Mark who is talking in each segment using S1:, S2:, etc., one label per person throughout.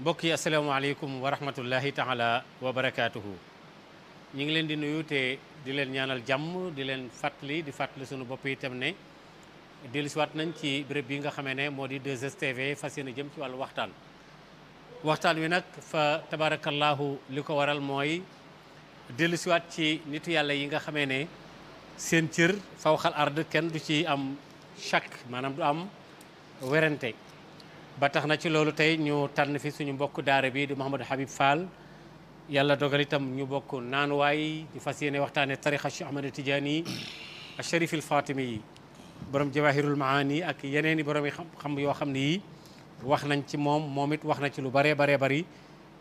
S1: mbokk yi asalaamaaleykum wa rahmatullahi taala wa barakaatuhu. ñu ngi leen di nuyu te di leen ñaanal jàmm di leen fàttali sunu bopp itam ne dellusiwaat nañ ci béréb bi nga xamee ne moo di 2STV fas yéene jëm ci wàllu waxtaan wi nag fa tabarakallahu li ko waral mooy dellusiwaat ci nitu yàlla yi nga xamee ne seen cër fawxal ard kenn du ci am chaque maanaam du am werante ba tax na ci loolu tey ñu tànn fi suñu mbokk daara bi di Mouhamadou Habib Fall yàlla dogal itam ñu bokk naanuwaay di fas yéene waxtaane tarixa Cheikh Ahmad Tidiane al Sharif al Fatimi yi borom jawahirul maani ak yeneen i borom yi xam yoo xam ne yi wax nañ ci moom it wax na ci lu baree bari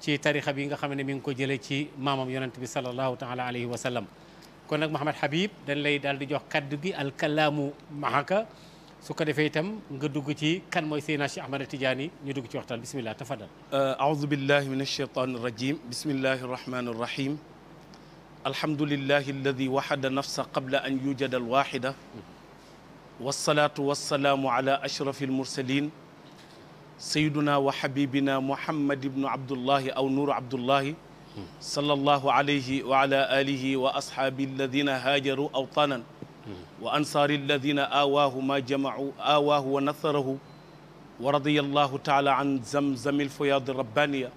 S1: ci tarixa bi nga xam ne mi ngi ko jëlee ci maamam yonent bi sallallahu taala alayhi wa sallam. kon nag Mouhamad Habib dañ lay daal di jox kaddu gi alkalaamu mahaka su ko defee itam nga dugg ci kan mooy Seydina Cheikh Ahmad Tidiane ñu dugg ci waxtaan bismillah tafadal.
S2: aoudu billahi min alcheytan irrajim bismillahi arrahmani irrahim alhamdulillahi alladi waxada nafsa qabla an yujada alwaxida wasalaatu wasalaamu ala ashrafi almursalin sayiduna wa xabibina muhammad ibnu abdullahi aw nuuru abdullahi sallallahu alayhi wa ala alihi wa ashaabi alladina haajaru awtanan wa ansaari alladina aawaahu ma jamacuu aawaahu wa nasarahu wa radiya allahu taala an zamzami alfuyaad rabbaniya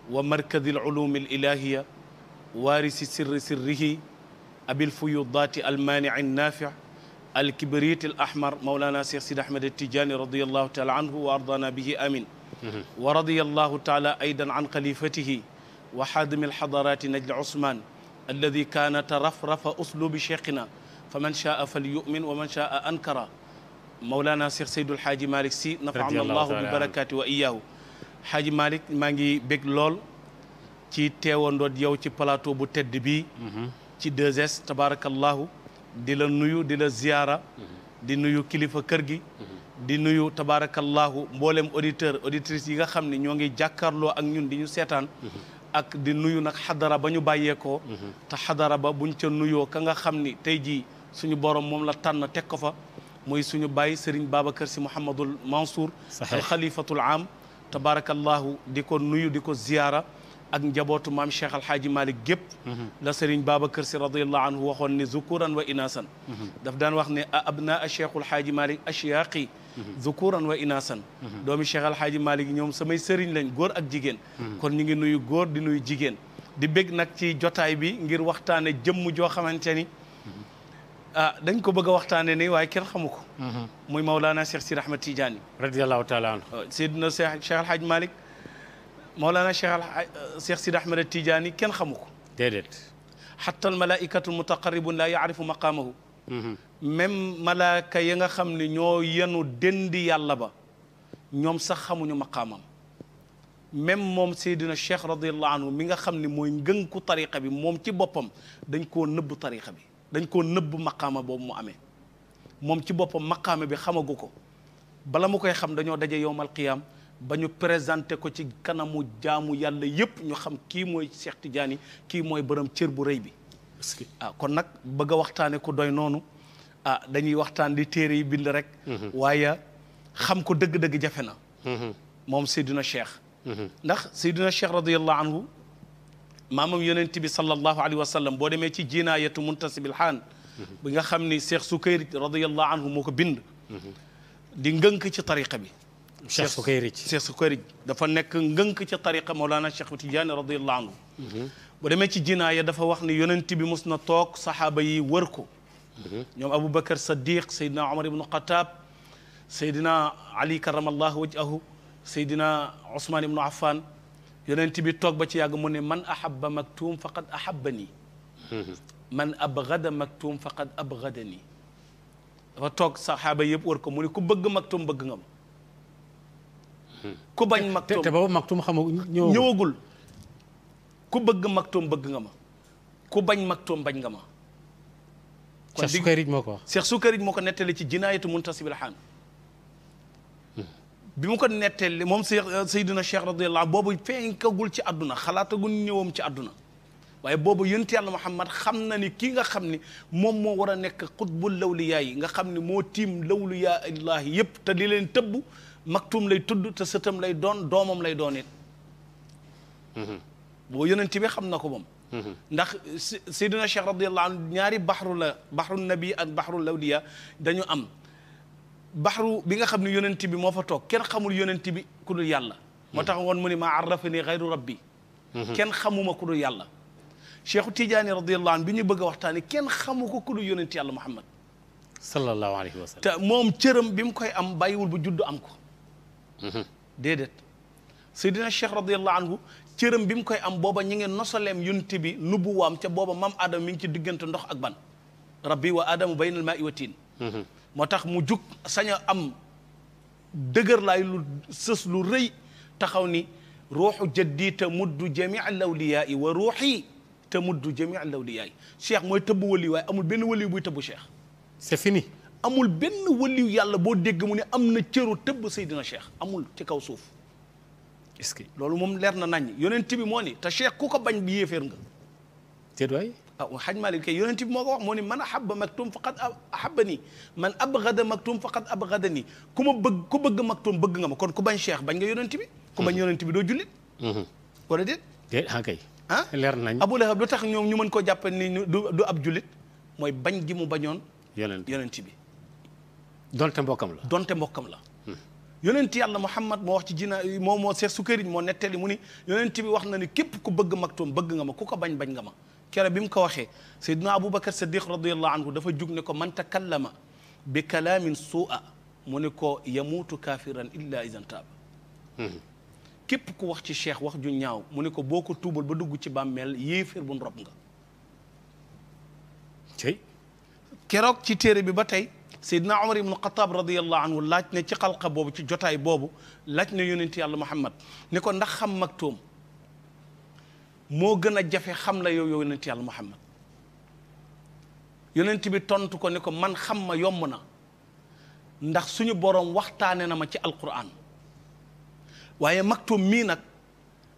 S2: wa markadi alculumi alilahiya waarisi sirri sirrihi abil fuyudaati almaanici annaafic alkibrit alahmar mawlana cheikh sidi ahmed atijani radiya allahu taala anhu wa ardana bihi amin wa radiya allahu taala aydan an xalifatihi wa xaadimi alxadaraati najli usman alladi kaana tarafrafa uslubi cheikhina fa man shaa fal yumin wa man shaa ankara mawlana cheikh seydul xaaji malik si nafaana allahu bi barakaati wa iyaahu xaaji malik maa ngi bég lool ci teewandoot yow ci plateau bu tedd bi ci 2S tabarakallahu di la nuyu di la ziyaara di nuyu kilifa kër gi di nuyu tabarakallahu mboolem auditrice yi nga xam ne ñoo ngi jàkkaarloo ak ñun di ñu seetaan ak di nuyu nag xadara ba ñu bàyyeekoo te xadara ba buñ ca nuyoo ka nga xam ni tey jii suñu borom moom la tànn teg ko fa muy suñu bàyyi Serigne Babacar Sy Mouhamadul Mansour al xalifatul am tabarakallahu di ko nuyu di ko ziyaara ak njabootu maam Cheikh Alhaaji Malick gépp la Serigne Babacar Sy radiyallahu anhu waxoon ni zukuran wa inasan daf daan wax ne abnaa Cheikhul Haaji Malick ashyaqi zukuran wa inasan doomi Cheikh Alhaaji Malick ñoom samay sëriñ lañ góor ak jigéen kon ñu ngi nuyu góor di nuyu jigéen di bég nag ci jotaay bi ngir waxtaane jëmm joo xamante ni dañ ko bëgg a waxtaane ni waaye kenn xamu ko muy Mawlana Cheikh Sidi Ahmed Tidiane
S1: radiyallahu taala anhu
S2: Seydina Cheikh Alhaaji Malick Mawlana Cheikh Sidi Ahmed Tidiane kenn xamu ko
S1: déedéet
S2: xatta al malaikatu mutaqarribun la yaarifu maqaamahu même malaaka yi nga xam ne ñoo yenu dendi yàlla ba ñoom sax xamuñu maqaamam même moom Seydina Cheikh radiyallahu anhu mi nga xam ne mooy ngënku tariqa bi moom ci boppam dañ koo nëbb tariqa bi dañ koo nëbb maqaama boobu mu amee moom ci boppam maqaama bi xamagu ko bala mu koy xam dañoo daje yowmal qiyaam ba ñu présenté ko ci kanamu jaamu yàlla yépp ñu xam kii mooy Cheikh Tidiane kii mooy borom cër bu rëy bi kon nag bëgg a waxtaane ko doy noonu dañuy waxtaan di téere yi bind rek waaye xam ko dëgg-dëgg jafe na moom Seydina Cheikh ndax Seydina Cheikh radiyallahu anhu maamam yonent bi sallallahu alayhi wa sallam boo demee ci jinaayatu muntasibil xaan bi nga xam ni Cheikh Sukayrij radiyallahu anhu moo ko bind di ngënk ci tariqa bi Cheikh Sukayrij dafa nekk ngënk ci tariqa Mawlana Cheikh Tidiane radiyallahu anhu boo demee ci jinaaya dafa wax ni yonent bi mus na toog saxaaba yi wër ko ñoom Aboubacar Saddiq Seydina Omar ibnu Xataab Seydina Ali karamallahu wajhahu Seydina Ousmane ibnu Affan yonent bi toog ba ci yàgg mu ne man ahabba maktum faqad ahabbani man abgada maktum faqad abgadani dafa toog saxaaba yëpp wër ko mu ne ku bëgg maktum bëgg nga ma ku bañ maktum
S1: te boobu maktum
S2: ñëwagul ku bëgg maktum bëgg nga ma ku bañ maktum bañ nga ma
S1: Cheikh Sukayrij moo ko wax
S2: Cheikh Sukayrij moo ko nettali ci jinaayatu muntasibil xaan bi mu ko nettali moom Seydina Cheikh radiyallahu anhu boobu feeñkagul ci àdduna xalaatagul ñëwam ci àdduna waaye boobu yonent yàlla Muhammad xam na ni kii nga xam ni moom moo war a nekk xutbul lawliyaa yi nga xam ni moo tiim lawliyaa illaahi yëpp te di leen tëbb maktum lay tudd te sëtam lay doon doomam lay doon it boo yonent bi xam na ko moom ndax Seydina Cheikh radiyallahu anhu ñaari baxru la baxru nabi ak baxru lawliya dañu am baxru bi nga xam ne yonent bi moo fa toog kenn xamul yonent bi ku dul yàlla moo tax woon mu ni maa arrafani xayru rabbi kenn xamuma ku dul yàlla Cheikhu Tidiane radiyallahu anhu bi ñu bëgg a waxtaane kenn xamu ko ku dul yonent yàlla Muhammad
S1: sallallahu alayhi wa sallam
S2: te moom cëram bi mu koy am bàyyiwul bu juddu am ko déedéet Seydina Cheikh radiyallahu anhu cëram bi mu koy am booba ñi ngeen nosaleem yonent bi nubuwaam ca booba maam Adama mi ngi ci diggante ndox ak ban rabbi wa Adamu baynal maa'i wa tiin moo tax mu jug sañ a am dëgër laay lu sës lu rëy taxaw ni ruuxu jaddi te muddu jamii lawliyaa yi wa ruuxi te muddu jamii lawliyaa yi Cheikh mooy tëbb waliyu waaye amul benn waliyu buy tëbb Cheikh
S1: c'est fini
S2: amul benn waliyu yàlla boo dégg mu ne am na cëru tëbb Seydina Cheikh amul ci kaw suuf
S1: est-ce que
S2: loolu moom leer na naññ yonent bi moo ni te Cheikh ku ko bañ bi yéeféer nga
S1: déet waay
S2: xaj Malik kay yonent bi moo ko wax moo ni man ahabba maktum faqad ahabbani man abghada maktum faqad abghadani ku ma bëgg ku bëgg maktum bëgg nga ma kon ku bañ Cheikh bañ nga yonent bi ku bañ yonent bi doo jullit wala déet
S1: déet kay leer nañ
S2: Abu Lahab lu tax ñoom ñu mën koo jàppe ni du ab jullit mooy bañ gi mu bañoon yonent bi
S1: donte mbokkam la
S2: donte mbokkam la yonent yàlla Muhammad moo wax ci jina moo seet sukkëriñ moo nettali mu ni yonent bi wax na ni képp ku bëgg maktum bëgg nga ma ku ko bañ bañ nga ma kere bi mu ko waxee Seydina Aboubacar Siddiq radiyallahu anhu dafa jug ne ko man takallama bi kalaamin suu'a mu ne ko yamuutu kaafiran illa idan taaba képp ku wax ci Cheikh wax ju ñaaw mu ne ko boo ko tuubal ba dugg ci bàmmeel yéeféer bu rob nga
S1: cey
S2: keroog ci téere bi ba tey Seydina Omar ibn Khattab radiyallahu anhu laaj ne ci xalqa boobu ci jotaay boobu laaj ne yonent yàlla Muhammad ne ko ndax xam maktoom moo gën a jafe xam la yow yonent yàlla Muhammad yonent bi tontu ko ne ko man xam ma yomb na ndax suñu boroom waxtaane na ma ci alquran waaye maktoom mii nag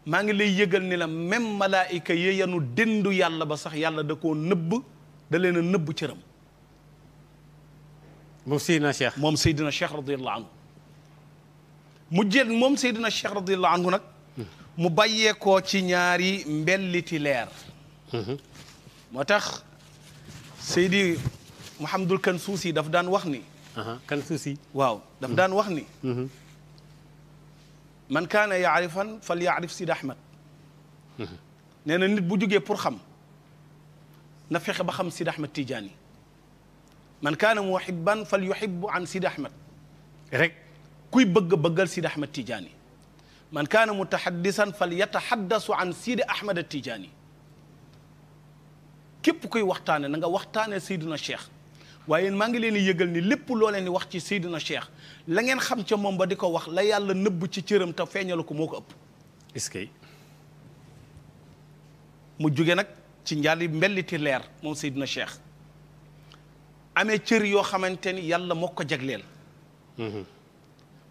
S2: maa ngi lay yëgal ni la même malaayika yeyanu dendu yàlla ba sax yàlla da koo nëbb da leen a nëbb cëram
S1: moom Seydina Cheikh
S2: moom Seydina Cheikh radiyallahu anhu mu jël moom Seydina Cheikh radiyallahu anhu nag mu bàyyeekoo ci ñaari mbelliti leer moo tax Seydi Mouhamadul Kansuusi daf daan wax ni
S1: Kansuusi
S2: waaw daf daan wax ni man kaana yaarifan fal yaarif Sidi Ahmed nee na nit bu jógee pour xam na fexe ba xam Sidi Ahmed Tidiane man kaana muhibban fal yuhibbu an Sidi Ahmed
S1: rek
S2: kuy bëggal Sidi Ahmed Tidiane man kaana mutahaddisan fal yatahaddasu an Sidi Ahmed Tidiane képp kuy waxtaane na nga waxtaane Seydina Cheikh waaye maa ngi leen di yëgal ni lépp loo leen di wax ci Seydina Cheikh la ngeen xam ca moom ba di ko wax la yàlla nëbb ci cëram te feeñalu ko moo ko ëpp
S1: est-ce que
S2: mu jóge nag ci njàlli mbelliti leer moom Seydina Cheikh amee cër yoo xamante ni yàlla moo ko jagleel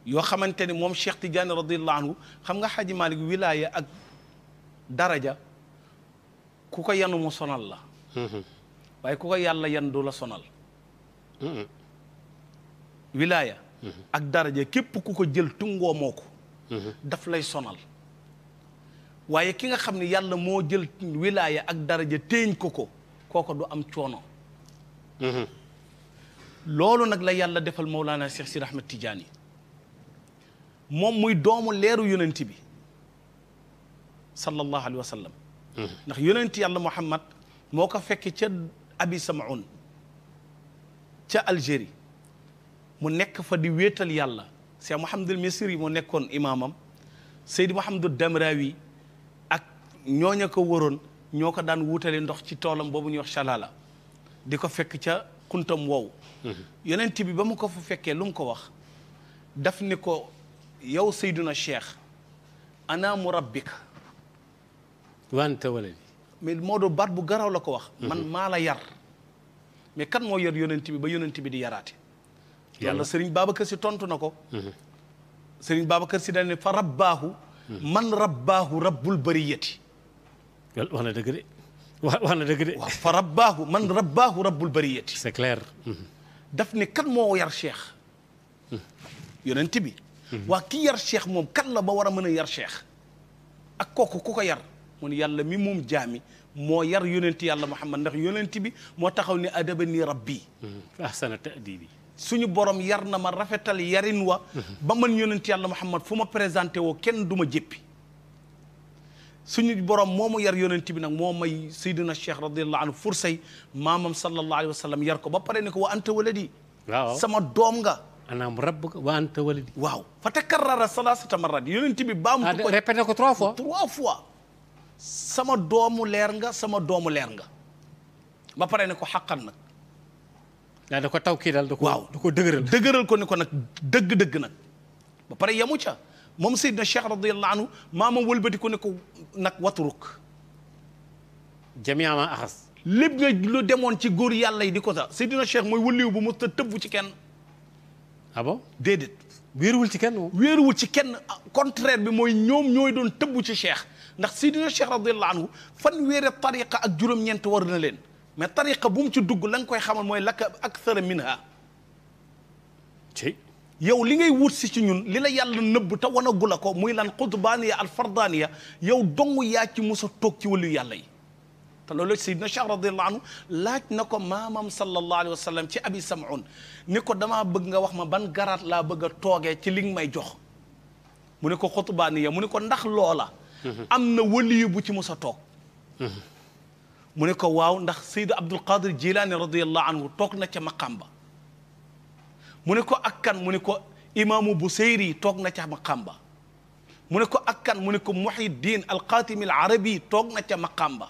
S2: yoo xamante ni moom Cheikh Tidiane radiyallahu anhu xam nga Xaaji Malik wilaaya ak daraja ku ko yanu mu sonal la waaye ku ko yàlla yan du la sonal wilaaya ak daraja képp ku ko jël tungoo moo ko daf lay sonal waaye ki nga xam ne yàlla moo jël wilaaya ak daraja téeñ ko kooko du am coono loolu nag la yàlla defal Mawlana Cheikh Sidi Ahmed Tidiane moom muy doomu leeru yonent bi sallallahu alayhi wa sallam ndax yonent yàlla Muhammad moo ko fekk ca Abi Samaun ca Algérie mu nekk fa di wéetal yàlla Cheikh Mouhamadul Misri moo nekkoon imaamam Seydi Mouhamadou Damrawi ak ñooña ko waroon ñoo ko daan wuutale ndox ci toolam boobu ñuy wax Chalala di ko fekk ca kuntam wow yonent bi ba mu ko fa fekkee lu mu ko wax daf ni ko yow Seydina Cheikh ana murabbika
S1: wante wala
S2: mais moo do baat bu garaw la ko wax man maa la yar mais kan moo yar yonent bi ba yonent bi di yaraate yàlla Serigne Babacar Sy tontu na ko Serigne Babacar Sy dañ ne fa rabbaahu man rabbaahu rabbul bariyati
S1: wax na dëgg de wax na dëgg de
S2: fa rabbaahu man rabbaahu rabbul bariyati
S1: c'est clair
S2: daf ne kan moo yar Cheikh yonent bi waa ki yar Cheikh moom kan la ba war a mën a yar Cheikh ak kooku ku ko yar mu ne yàlla mi moom jaami moo yar yonenti yàlla Muhammad ndax yonenti bi moo taxaw ni adabani rabbi
S1: ahsana ta'dibi
S2: suñu borom yar na ma rafetal yarin wa ba man yonenti yàlla Muhammad fu ma présenté woo kenn du ma jéppi suñu borom moomu yar yonenti bi nag moo may Seydina Cheikh radiyallahu anhu fursay maamam sallallahu alayhi wa sallam yar ko ba pare ne ko wa anta waladi
S1: waaw
S2: sama doom nga
S1: anaam rabbuka wa anta waladi
S2: waaw fa takarrara salasata marrat yonenti bi baamtu ko
S1: répété ko 3 fois
S2: 3 fois sama doomu leer nga sama doomu leer nga ba pare ne ko xaqan nag
S1: daa da ko taw kii daal da ko
S2: waaw
S1: da ko
S2: dëgëral ko ni ko nag dëgg-dëgg nag ba pare yamu ca moom Seydina Cheikh radiyallahu anhu maama wëlbati ko ne ko nag waturuk
S1: jamiama axas
S2: lépp nga lu demoon ci góor yàlla yi di ko sax Seydina Cheikh mooy wëliw bu mos ta tëbbu ci kenn
S1: ah bon
S2: déedéet
S1: wéeruwul ci kenn moom
S2: wéeruwul ci kenn contraire bi mooy ñoom ñooy doon tëbbu ci Cheikh ndax Seydina Cheikh radiyallahu anhu fanweeri tariqa ak juróom-ñeent war na leen mais tariqa bu mu ci dugg la nga koy xamal mooy laka akthara minha
S1: ci
S2: yow li ngay wut si ci ñun li la yàlla nëbb te wanagu la ko muy lan qutbaaniya al fardaaniya yow dong yaa ci mos a toog ci wàllu yàlla yi te loolu Seydina Cheikh radiyallahu anhu laaj na ko maamam sallallahu alayhi wa sallam ci abi samoun ni ko damaa bëgg nga wax ma ban garaat laa bëgg a toogee ci li nga may jox mu ne ko qutbaaniya mu ne ko ndax loola am na waliyu bu ci mos a toog mu ne ko waaw ndax Seydi Abdul Qadir Jilaani radiyallahu anhu toog na ca maqam ba mu ne ko ak kan mu ne ko imaamu Buseyri toog na ca maqam ba mu ne ko ak kan mu ne ko Muhyiddin al-Qaatimi al-Arabi toog na ca maqam ba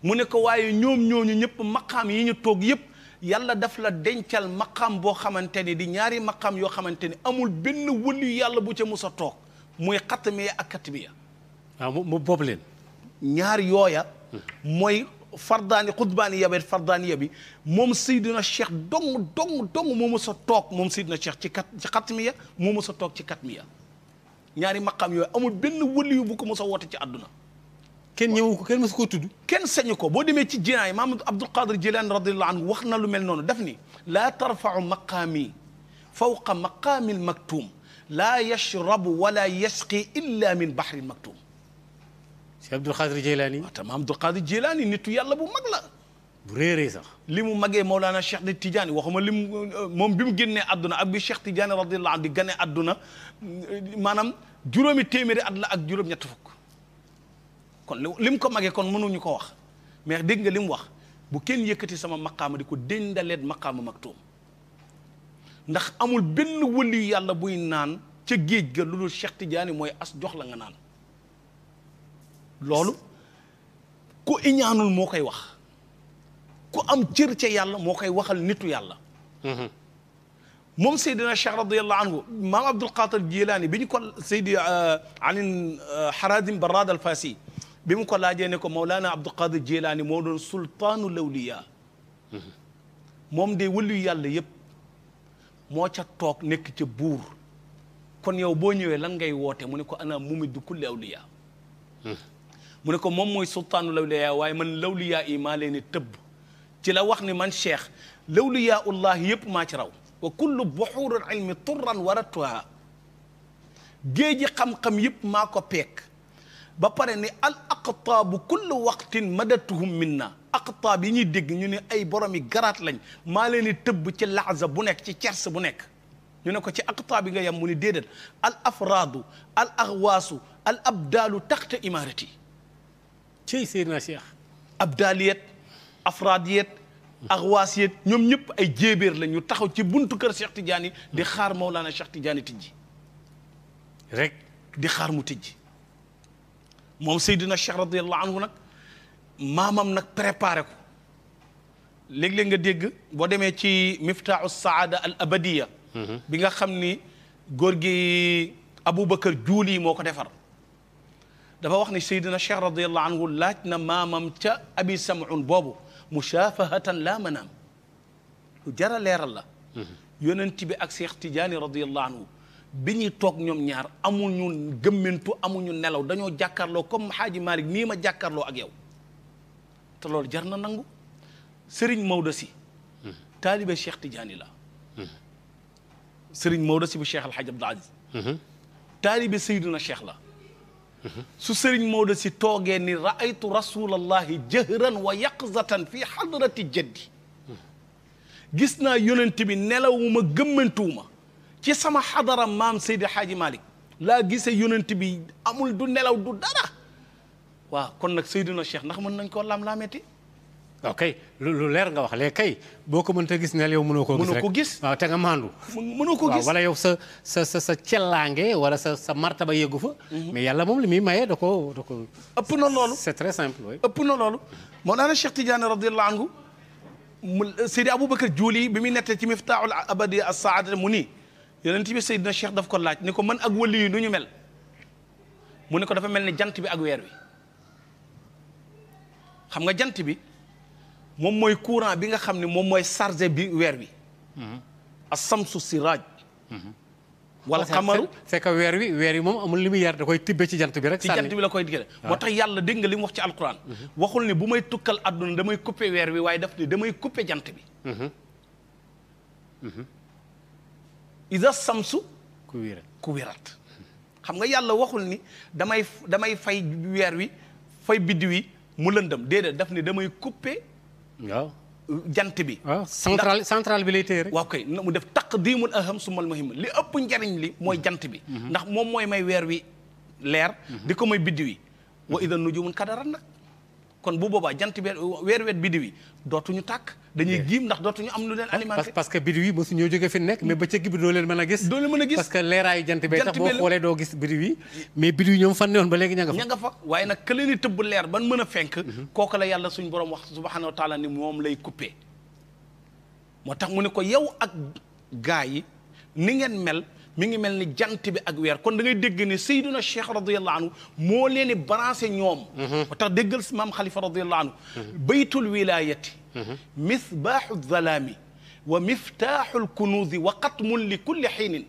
S2: mu ne ko waaye ñoom ñooñu ñëpp maqaam yi ñu toog yëpp yàlla daf la dencal maqaam boo xamante ni di ñaari maqaam yoo xamante ni amul benn wëliyu yàlla bu ca mus a toog muy xatmiya ak katmiya
S1: waaw mu boobu leen
S2: ñaar yooya mooy fardaani xutbaani yabet fardaani yabi moom Seydina Cheikh dong moo mës a toog moom Seydina Cheikh ci xatmiya moo mës a toog ci katmiya ñaari maqaam yooyu amul benn waliyu bu ko mës a woote ci àdduna
S1: kenn ñëwu ko kenn mësu koo tudd
S2: kenn sañu ko boo demee ci jinaay Mahamad Abdul Qadir Jilaani radiyallahu anhu wax na lu mel noonu daf ni laa tarfau maqaami fawqa maqaami lmaktuum laa yashrabu wala yasqi illa min bahri lmaktuum
S1: si Abdul Qadir Jilaani
S2: waaw tamam Abdul Qadir Jilaani nitu yàlla bu mag la
S1: bu réeree sax
S2: li mu magee Mawlana Cheikh di Tidiane waxuma li mu moom bi mu génnee àdduna ak bi Cheikh Tidiane radiyallahu anhu di gane àdduna maanaam juróomi téeméeri at la ak juróom-ñett fukk kon li mu ko magee kon mënuñu ko wax mais dégg nga li mu wax bu kenn yëkkati sama maqaama di ko déndaleet maqaama maktuum ndax amul benn wëli yàlla buy naan ca géej ga lu dul Cheikh Tidiane mooy as jox la nga naan loolu ku iñaanul moo koy wax ku am cër ca yàlla moo koy waxal nitu yàlla moom Seydina Cheikh radiyallahu anhu maam Abdul Qadir Jilaani bi ñu ko Seydi Ali Haradim Barrad al Fasi bi mu ko laajee ne ko Mawlana Abdul Qadir Jilaani moo doon sultaanu lawliya moom de wëllu yàlla yëpp moo ca toog nekk ca buur kon yow boo ñëwee lan ngay woote mu ne ko ana mumiddu kulli awliya mu ne ko moom mooy sultaanu lawliya waaye man lawliya yi maa leen tëbb ci la wax ni man cheikh lawliya ullahi yëpp maa ci raw wa kullu buxuurul ilmi turran waratuha géeji xam-xam yëpp maa ko peek ba pare ni al aqtaabu kullu waqtin madatuhum minna aqtaab yi ñuy dégg ñu ne ay boromi garaat lañ maa leen di tëbb ci laxza bu nekk ci cers bu nekk ñu ne ko ci aqtaab yi nga yem mu ni déedéet al afraadu al axwaasu al abdaalu taxta imarati
S1: cey Seydina Cheikh
S2: abdaaliyet afraadiyet axwaasiyet ñoom ñëpp ay jéebéer la ñu taxaw ci buntu kër Cheikh Tidiane di xaar Mawlana Cheikh Tidiane tijji
S1: rek
S2: di xaar mu tijji moom Seydina Cheikh radiyallahu anhu nag maamam nag préparé ko léeg-léeg nga dégg boo demee ci miftaahu saada al abadiya bi nga xam ni góor gi Aboubacar Juuli moo ko defar dafa wax ni Seydina Cheikh radiyallahu anhu laaj na maamam ca abi samoun boobu mushafahatan laa manaam lu jara leeral la yonent bi ak Cheikh Tidiane radiyallahu anhu bi ñuy toog ñoom ñaar amuñu gëmmentu amuñu nelaw dañoo jàkkaarloo comme Xaaji Malik nii ma jàkkaarloo ak yow te loolu jar na nangu Serigne Maodo si taalibe Cheikh Tidiane la Serigne Maodo si bu Cheikh Al Hadj Abdou Aziz taalibe Seydina Cheikh la su sëriñ Maodo si toogee ni raaytu rasulallahi jahran wa yaqzatan fi hadrati jaddi gis naa yonent bi nelawuma gëmmantuwuma ci sama xadara maam Seydi Hadji Malick laa gisee yonent bi amul du nelaw du dara waaw kon nag Seydina Cheikh ndax mën nañ koo lam-laameeti
S1: ok lu leer nga wax léegi kay boo ko mënta gis neel yow mënoo koo gis waaw te nga maandu
S2: mënoo ko gis
S1: wala yow sa cellaange wala sa martaba yeggu fa mais yàlla moom li muy maye da ko
S2: ëpp na loolu
S1: c'est très simple oui
S2: ëpp na loolu moo daana Cheikh Tidiane radiyallahu anhu Seydi Aboubacar Juuli bi muy nettee ci Miftaahul Abadi as-Saada mu nii yonent bi Seydina Cheikh daf ko laaj ni ko man ak wali yi nu ñu mel mu ne ko dafa mel ni jant bi ak weer wi xam nga jant bi moom mooy courant bi nga xam ne moom mooy chargé bi weer wi as-samsu siraaj wal qamaru
S1: c'est que weer wi moom amul lumière da koy tibbe ci jant bi rek
S2: ci jant bi la koy diggale moo tax yàlla dégg nga li mu wax ci alquran waxul ne bu may tukkal àdduna damay couper weer wi waaye daf ni damay couper jant bi isa samsu ku wirat xam nga yàlla waxul ni damay fay weer wi fay biddiw yi mu lëndëm déedéet daf ni damay couper
S1: waaw
S2: jant bi
S1: waaw central bi lay téye rek
S2: waaw kay mu def taqdimul aham sumal muhim li ëpp njariñ li mooy jant bi ndax moom mooy may weer wi leer di ko may biddiw yi wa ida nujumun kadaran nag kon bu boobaa jant bi weer weet biddiw yi dootuñu tàkk dañuy giim ndax dootuñu am lu leen alimenté
S1: parce que biddiw yi mosu ñoo jógee fi nekk mais bëccëg bi doo leen mën a gis parce que leeraayu jant bee tax boo xoolee doo gis biddiw yi mais biddiw yi ñoom fan ne woon ba léegi ña nga fa
S2: waaye nag ka leen di tëbb leer ban mën a fenk kooku la yàlla suñ borom wax subhanahu wa taala ni moom lay coupé moo tax mu ne ko yow ak gaa yi ni ngeen mel mi ngi mel ni jant bi ak weer kon da ngay dégg ne Seydina Cheikh radiyallahu anhu moo leen di branché ñoom moo tax déggal si maam Khalifa radiyallahu anhu baytul wilayati misbaaxu zalaami wa miftaaxul kunuuzi wa qatmun li kulli xiinin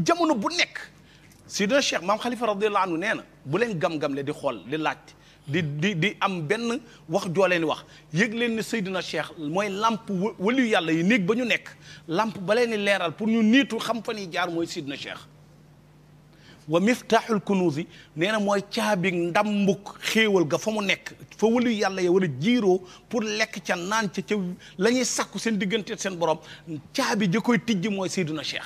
S1: jamono bu
S2: nekk Seydina Cheikh maam Khalifa radiyallahu anhu nee na bu leen gam-gam le di xool di laajte di am benn wax joo leen wax yëg leen ni Seydina Cheikh mooy lamp waliyu yàlla yi néeg ba ñu nekk lamp ba leen di leeral pour ñu niitu xam fan yi jaar mooy Seydina Cheikh wa miftaaxul kunuuzi nee na mooy caabi ndambuk xéewal ga fa mu nekk fa waliyu yàlla ya war a jiiroo pour lekk ca naan ca la ñuy sàkku seen diggante seen borom caabi ja koy tijji mooy Seydina Cheikh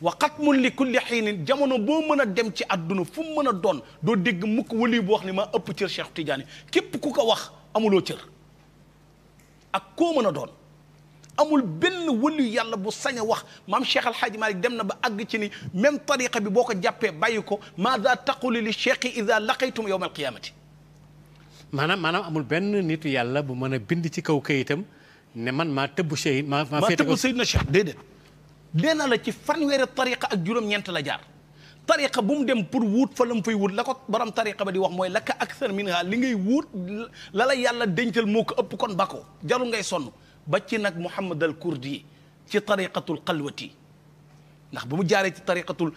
S2: wa xatmun li kulli xiinin jamono boo mën a dem ci àdduna fu mu mën a doon doo dégg mukk wali bu wax ni maa ëpp cër Cheikh Tidiane képp ku ko wax amuloo cër ak koo mën a doon amul benn wali yàlla bu sañ a wax maam Cheikh Al Hadj Malick dem na ba àgg ci ni même tariqa bi boo ko jàppee bàyyi ko maada taqulu li cheikhi ida laqaytum yawma alqiyamati
S1: maanaam amul benn nitu yàlla bu mën a bind ci kaw kayitam ne man maa tëbb Cheikh maa
S2: tëbb Seydina Cheikh déedéet dena la ci fanweeri tariqa ak juróom-ñeent la jaar tariqa bu mu dem pour wuut fa la mu fay wut la ko borom tariqa ba di wax mooy la ka akthar minha li ngay wuut la la yàlla dencal moo ko ëpp kon bako jarul ngay sonn ba ci nag Muhammad al Kurdi ci tariqatul xalwati ndax bu mu jaaree ci tariqatul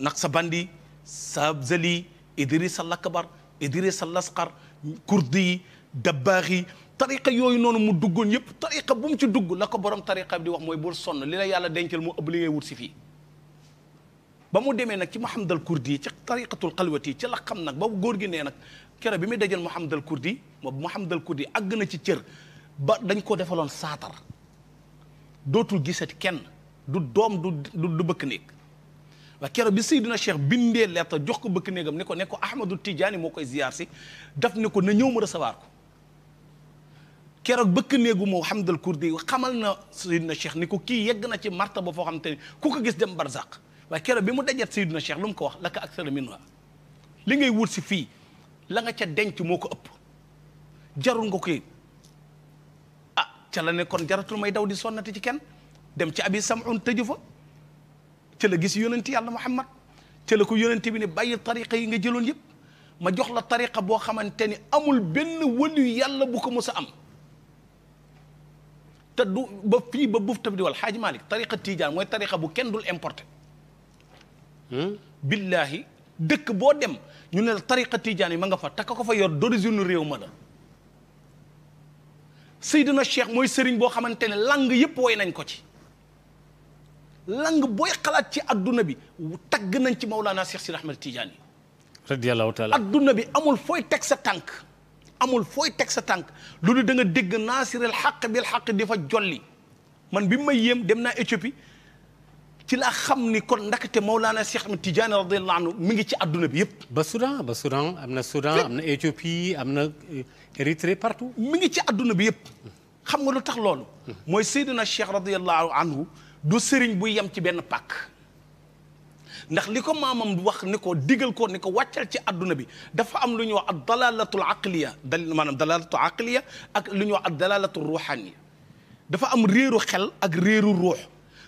S2: Naqsabandi Sabzali Idris al Akbar Idris al Asqar Kurdi Dabbaaxi tariqa yooyu noonu mu duggoon yëpp tariqa bu mu ci dugg la ko borom tariqa bi di wax mooy bul sonn li la yàlla dencal moo ëpp li ngay wut si fii ba mu demee nag ci Muhammad al Kurdi ci tariqatul xalwati ci la xam nag ba góor gi nee nag kere bi muy dajal Muhammad al Kurdi moom Muhammad al Kurdi àgg na ci cër ba dañ ko defaloon saatar dootul gisati kenn du doom du bëkk néeg waaye kero bi Seydina Cheikh bindee lettre jox ko bëkk néegam ne ko Ahmadu Tidiane moo koy ziyaar si daf ne ko na ñëw ma recevoir ko keroog bëkk néegu Muhammad al Kurdi xamal na Seydina Cheikh ni ko kii yegg na ci martaba foo xam te ni ku ko gis dem barzaq waaye keroog bi mu dajet Seydina Cheikh lu mu ko wax la ka aksara minha li ngay wut si fii la nga ca denc moo ko ëpp jarul nga koy ca la ne kon jaratul may daw di sonnati ci kenn dem ci abi sam'un tëju fa ca la gis yonenti yàlla Muhammad ca la ko yonenti bi ne bàyyi tariqa yi nga jëloon yëpp ma jox la tariqa boo xamante ni amul benn wëlu yàlla bu ko mës a am te du ba fii ba bufta bi di wal Xaaji Malik tariqa Tijaan mooy tariqa bu kenn dul importé billahi dëkk boo dem ñu ne la tariqa Tijaan yi ma nga fa takka ko fa yor d'origine réew ma la Seydina Cheikh mooy sëriñ boo xamante ne lang yëpp woy nañ ko ci lang booy xalaat ci adduna bi tagg nañ ci Mawlana Cheikh Sidi Ahmed Tidiane
S1: radiyallahu taala.
S2: adduna bi amul fooy teg sa tànk loolu da nga dégg naasiril xaq bil xaq di fa jolli. man bi may yéem dem naa Éthiopie ci laa xam ni kon ndakate Mawlana Cheikh Ahmed Tidiane radiyallahu anhu mi ngi ci adduna bi yëpp.
S1: ba Soudan am na Soudan am na Éthiopie am na Érythrée partout.
S2: mi ngi ci adduna bi yëpp. xam nga lu tax loolu. mooy Seydina Cheikh radiyallahu anhu du sëriñ buy yem ci benn pàkk. ndax li ko maamam wax ni ko digal ko ni ko wàccal ci adduna bi dafa am lu ñuy wax ad dalalatul aqliya maanaam dalalatul aqliya ak lu ñuy wax ad dalalatul ruhaniya dafa am réeru xel ak réeru ruux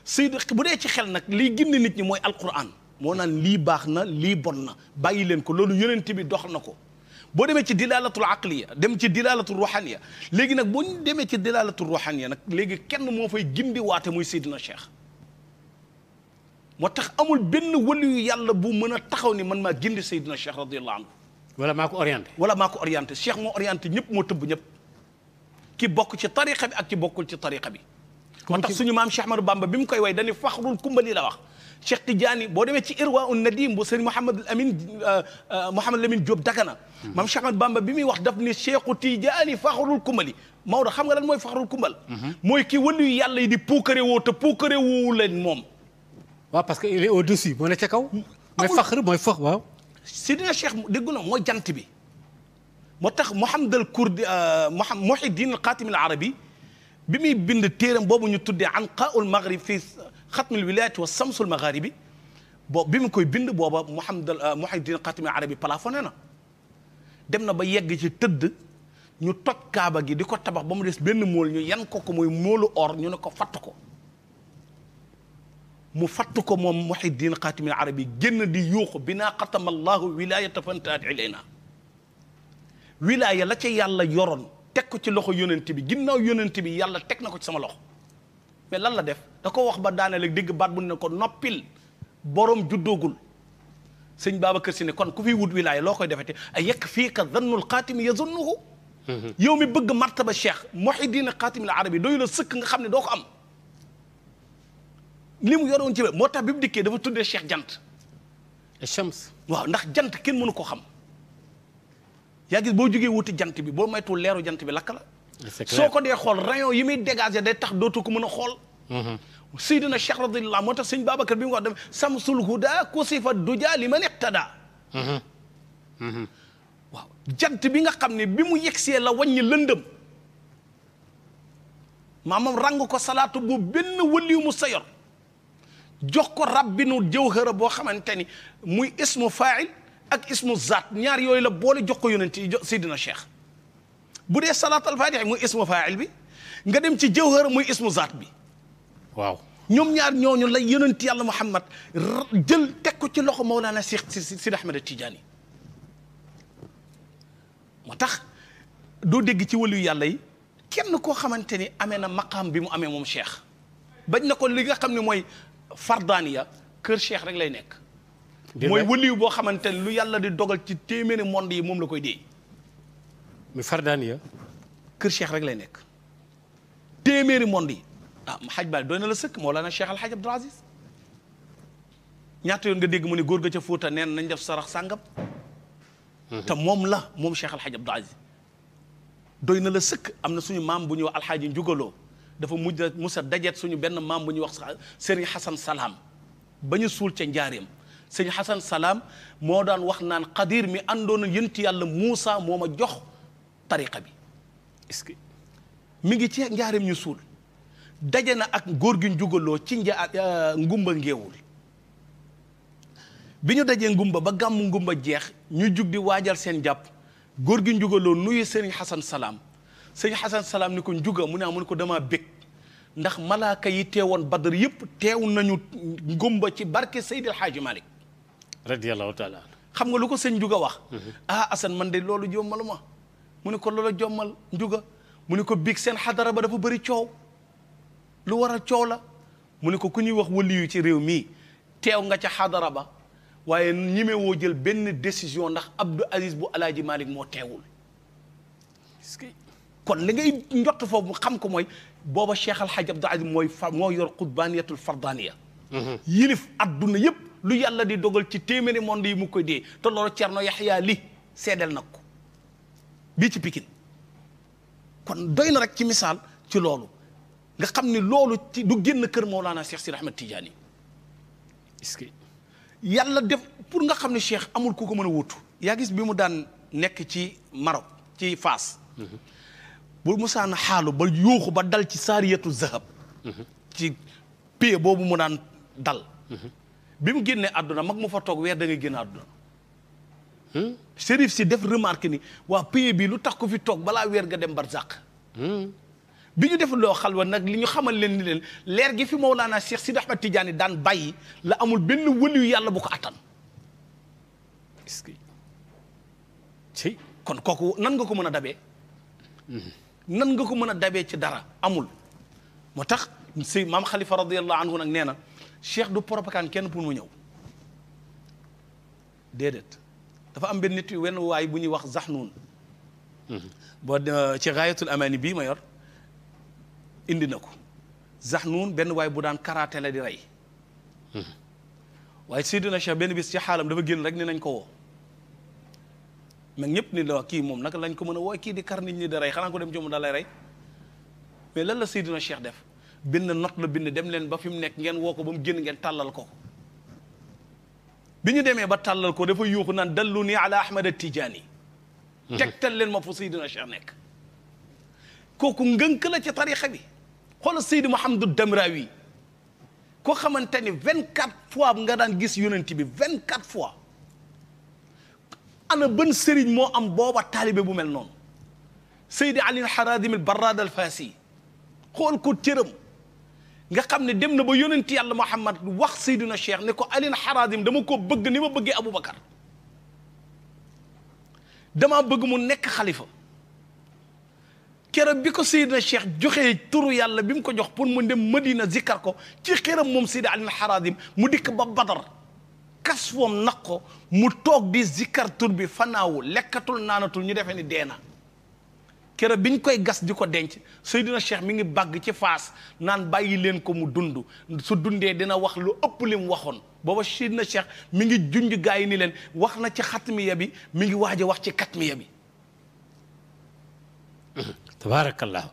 S2: Seydou bu dee ci xel nag liy gindi nit ñi mooy alquran moo naan lii baax na lii bon na bàyyi leen ko loolu yonent bi dox na ko. boo demee ci dilalatul aqliya dem ci dilalatul ruhaniya léegi nag boo ñu demee ci dilalatul ruhaniya nag léegi kenn moo fay gindi waate muy Seydina Cheikh moo tax amul benn waliyu yàlla bu mën a taxaw ni man maa gindi Seydina Cheikh radiyallahu anhu
S1: wala maa ko orienté.
S2: Cheikh moo orienté ñëpp moo tëbb ñëpp ki bokk ci tariqa bi ak ki bokkul ci tariqa bi. moo tax suñu maam Cheikh Ahmadou Bamba bi mu koy way dañuy faxrul kumbali la wax. Cheikh Tidiane boo demee ci Irwa un Nadim bu sëriñ Mouhamad Lamine Diop Dagana. maam Cheikh Ahmadou Bamba bi muy wax daf ni Cheikhu Tidiane faxrul kumbali Maodo xam nga lan mooy faxrul kumbal. mooy ki waliyu yàlla yi di puukare woo te puukare woowu leen moom.
S1: waaw parce que il est au-dessus moo ne ca kaw. mooy faxr mooy fax waaw.
S2: Sidina Cheikh déggu na mooy jant bi moo tax Mouhamad al Kurdi Muhyiddin al Qatim al Arabi bi muy bind téeram boobu ñu tuddee Anqaa'ul Maghrib fii xatmil wilayati wa samsul magharibi boobu bi mu koy bind booba Muhyiddin al Qatim al Arabi plafonné na dem na ba yegg ci tëdd ñu toj kaaba gi di ko tabax ba mu des benn mool ñu yan ko mooy moolu or ñu ne ko fatt ko mu fatt ko moom Muhyiddin Xaatimil Arabi génn di yuuxu binaa xatama allahu wilayata fantaat ilayna wilaya la ca yàlla yoroon teg ko ci loxo yonent bi ginnaaw yonent bi yàlla teg na ko ci sama loxo mais lan la def da ko wax ba daane léegi dégg baat bu ne ko noppil borom juddoogul sëñ Babacar Si ne kon ku fiy wut wilaya loo koy defete ay yekk fii ka zannul xaatimi yazunnuhu yow mi bëgg martaba cheikh Muhyiddin Xaatimil Arabi doyu la sëkk nga xam ne doo ko am li mu yoroon ci moo tax bi mu dikkee dafa tuddee cheikh jant
S1: Shams
S2: waaw ndax jant kenn mënu ko xam yaa gis boo jógee wuti jant bi boo maytuwul leeru jant bi lakk la soo ko dee xool rayon yi muy dégager day tax dootu ko mën a xool Seydina Cheikh radiyallahu moo tax sëñ Babacar bi mu wax dem samsul huda kusifa duja li man iqtada waaw jant bi nga xam ne bi mu yegsee la wàññi lëndëm maamam ràng ko salaatu bu benn wëliw mu sa yor jox ko rabbinu jawhara boo xamante ni muy ismu fa'il ak ismu zaat ñaar yooyu la boole jox ko yonent yi Seydina Cheikh bu dee salaat al-fatiha muy ismu fa'il bi nga dem ci jawhara muy ismu zaat bi
S1: waaw
S2: ñoom ñaar ñooñu la yonent yàlla Muhammad jël teg ko ci loxo Mawlana Cheikh Sidi Ahmed Tidiane moo tax doo dégg ci waliyu yàlla yi kenn koo xamante ni amee na maqaam bi mu amee moom Cheikh bañ na ko li nga xam ne mooy fardaniya kër Cheikh rek lay nekk mooy waliyu boo xamante ne lu yàlla di dogal ci téeméeri monde yi moom la koy dee
S1: mi fardaniya
S2: kër Cheikh rek lay nekk téeméeri monde yi xaj baal doy na la sëkk Mawlana Cheikh Alhaj Abdoul Aziz ñaata yoon nga dégg mu ne góor ga ca Fuuta neen nañ def sarax sàngam te moom la moom Cheikh Alhaj Abdoul Aziz doy na la sëkk am na suñu maam bu ñuy wax alxaaji njugaloo dafa mujj musa dajet suñu benn maam bu ñuy wax Serigne Hassan Salam ba ñu suul ca njaareem Serigne Hassan Salam moo daan wax naan xadir mi àndoon yënti yàlla Muusa moo ma jox tariqa bi est-ce que mi ngi ci njaareem ñu suul daje na ak góor gi njugaloo ci ngumba ngeewul bi ñu dajee ngumba ba gàmmu ngumba jeex ñu jug di waajal seen jàpp góor gi njugaloo nuyu Serigne Hassan Salam Serigne Hassan Salam ni ko njuga mu ne ko dama bég ndax malaaka yi teewoon Badr yëpp teew nañu ngumba ci barke Seydil Hadji Malick
S1: radiyallahu taala
S2: xam nga lu ko sëñ njuga wax Assane man de loolu jommal ma mu ne ko loolu jommal njuga mu ne ko big seen xadara ba dafa bëri coow lu waral coow la mu ne ko ku ñuy wax waliyu ci réew mii teew nga ca xadara ba waaye ñime woo jël benn décision ndax Abdou Aziz bu Alaaji Malick moo teewul kon li ngay njott foofu xam ko mooy booba Cheikh Alhaj Abdou Aziz moo yor qutbaniyatul fardaniya yilif adduna yëpp lu yàlla di dogal ci téeméeri monde yi mu koy dee te loolu Cerno Yaxya li seedeel nag ko bii ci Pikine kon doy na rek ci misaal ci loolu nga xam ni loolu ci du génn kër Mawlana Cheikh Sidi Ahmed Tidiane est-ce que yàlla def pour nga xam ne Cheikh amul ku ko mën a wutu yaa gis bi mu daan nekk ci Maroc ci Faas bu musaana xaalu ba yuuxu ba dal ci saariyatu zahab ci pie boobu mu daan dal bi mu génnee àdduna mag mu fa toog weer da ngay génn àdduna Chérif si def remarque ni waa pie bi lu tax ko fi toog balaa weer nga dem barzaq bi ñu def loo xalwa nag li ñu xamal leen ni leen leer gi fi Mawlana Cheikh Sidi Ahmed Tidiane daan bàyyi la amul benn wëliyu yàlla bu ko attan est-ce que ci kon kooku nan nga ko mën a dabee nan nga ko mën a dabee ci dara amul moo tax si maam Khalifa radiyallahu anhu nag nee na Cheikh du propagande kenn pour mu ñëw déedéet dafa am benn nit yu wenn waay bu ñuy wax Zaxnuun boo ci gaayatul amaani bii ma yor indi na ko Zaxnuun benn waay bu daan karaté la di rey waaye Seydina Cheikh benn bis ci xaalam dafa génn rek ni nañ ko woo mais ñëpp ni la kii moom naka lañ ko mën a woo kii di kar nit ñi di rey xanaa ko dem ci mu da lay rey mais lan la Seydina Cheikh def bind not la bind dem leen ba fi mu nekk ngeen woo ko ba mu génn ngeen tàllal ko bi ñu demee ba tàllal ko dafa yuuxu naan dallu nii ala Ahmad Tijaani tegtal leen ma fu Seydina Cheikh nekk kooku ngënk la ci tarixa bi xoolal Seydi Mouhamadou Damrawi koo xamante ni 24 fois nga daan gis yonent bi 24 fois ana ban sëriñ moo am booba taalibe bu mel noonu Seydi Ali Haradim al Barrad al Fasi xool ko cëram nga xam ne dem na ba yonent yàlla Muhammad wax Seydina Cheikh ne ko Ali Haradim dama ko bëgg ni ma bëggee Aboubacar dama bëgg mu nekk xalifa keroog bi ko Seydina Cheikh joxee turu yàlla bi mu ko jox pour mu dem Madina zikkar ko ci xëram moom Seydi Ali Haradim mu dikk ba Badar kas foom nag ko mu toog di zikkar tur bi fanaawu lekkatul naanatul ñu defee ni deena keroog bi ñu koy gas di ko denc Seydina Cheikh mi ngi bàgg ci Faas naan bàyyi leen ko mu dund su dundee dina wax lu ëpp li mu waxoon booba Seydina Cheikh mi ngi junj gaa yi ni leen wax na ci xatmiya bi mi ngi waaj a wax ci katmiya bi
S1: tabaarakallah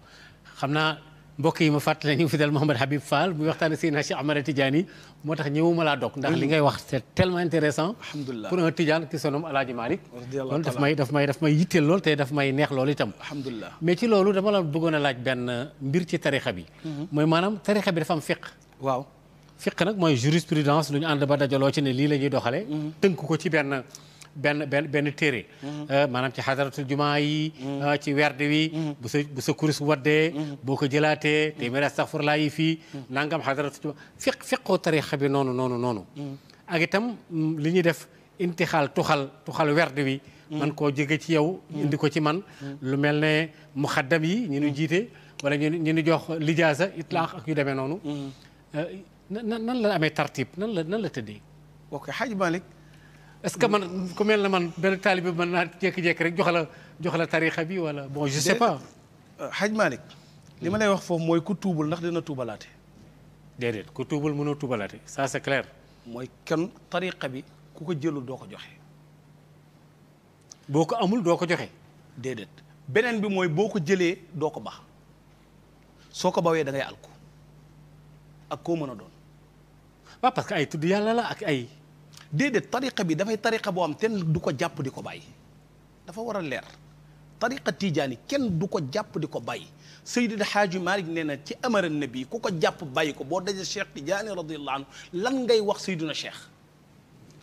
S1: xam naa mbokk yi ma fàttali ñu fidèle Mouhamed Habib Fall muy waxtaane Seydina Cheikh Ahmed Tidiane moo tax ñëwuma laa dog ndax li ngay wax c'est tellement intéressant
S2: alhamdulilah
S1: pour un Tidiane qui se nomme Alaaji Malick loolu daf may yitteel lool te daf may neex loolu itam
S2: alhamdulilah
S1: mais ci loolu dama la bëggoon a laaj benn mbir ci tarixa bi mooy maanaam tarixa bi dafa am fiq
S2: waaw
S1: fiq nag mooy jurisprudence lu ñu ànd ba dajaloo ci ne lii la ñuy doxale tënk ko ci benn téere maanaam ci xadaratul jumaa yi ci werd wi bu sa kurus waddee boo ko jëlaatee téeméeri astaxfirullah yi fii nangam xadaratul jumaa fiqoo tarixa bi noonu ak itam li ñuy def intixaal tuxal werd wi man koo jóge ci yow indi ko ci man lu mel ne muxaddam yi ñu nu jiite wala ñu nu jox lijaasa itlaax ak yu demee noonu nan la amee tartib nan la tëddee
S2: ok Hadj Malick
S1: est-ce que man ku mel na man benn taalibe mën naa jékki-jékki rek jox la tarixa bi wala bon je sais pas.
S2: Hadj Malick li ma lay wax foofu mooy ku tuubul ndax dina tuubalaate.
S1: déedéet ku tuubul mënoo tuubalaate ça c'est clair.
S2: mooy kenn tariqa bi ku ko jëlul doo ko joxe.
S1: boo ko amul doo ko joxe.
S2: déedéet beneen bi mooy boo ko jëlee doo ko baax soo ko bawee da ngay alku ak koo mën a doon.
S1: waaw parce que ay tudd yàlla la ak ay.
S2: déedéet tariqa bi dafay tariqa boo am kenn du ko jàpp di ko bàyyi dafa war a leer tariqa tijaani kenn du ko jàpp di ko bàyyi Seydi Haaji Malick nee na ci amara nabi ku ko jàpp bàyyi ko boo daje Cheikh Tidiane radiyallahu anhu lan ngay wax Seydina Cheikh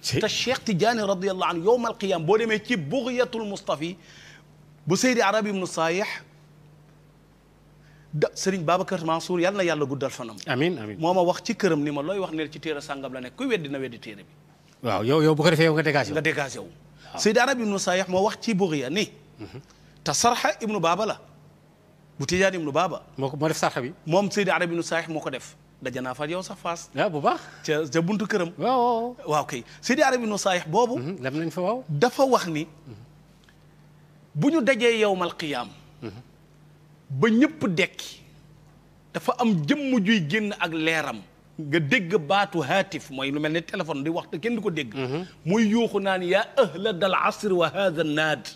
S2: te Cheikh Tidiane radiyallahu anhu yowmal qiyam boo demee ci bughyatul mustafi bu Seydi Arabi ibnu Sayih da Serigne Babacar Mansour yàlla na yàlla guddal fanam
S1: amiin amiin
S2: moo ma wax ci këram ni ma looy wax neel ci téere sàngam la nekk kuy weddi na weddi téere bi
S1: waaw yow bu ko defee yow nga dégagé wu.
S2: nga dégagé wu. Seydi Arabi ibnu Sayih moo wax ci Bughya ni. te sarxa ibnu Baaba la bu Tijaan ibnu Baaba.
S1: moo def sarxa bi.
S2: moom Seydi Arabi ibnu Sayih moo ko def. dajanaa fa yow sax faas.
S1: waaw bu baax.
S2: ca buntu këram. waaw kay Seydi Arabi ibnu Sayih boobu.
S1: dem nañ fa waaw.
S2: dafa wax ni. bu ñu dajee yowmal qiyaam. ba ñëpp dekki. dafa am jëmm juy génn ak leeram nga dégg baatu haatif mooy lu mel ne téléphone di waxtu kenn du ko dégg muy yuuxu naan yaa ahla dal asr wa hadha naad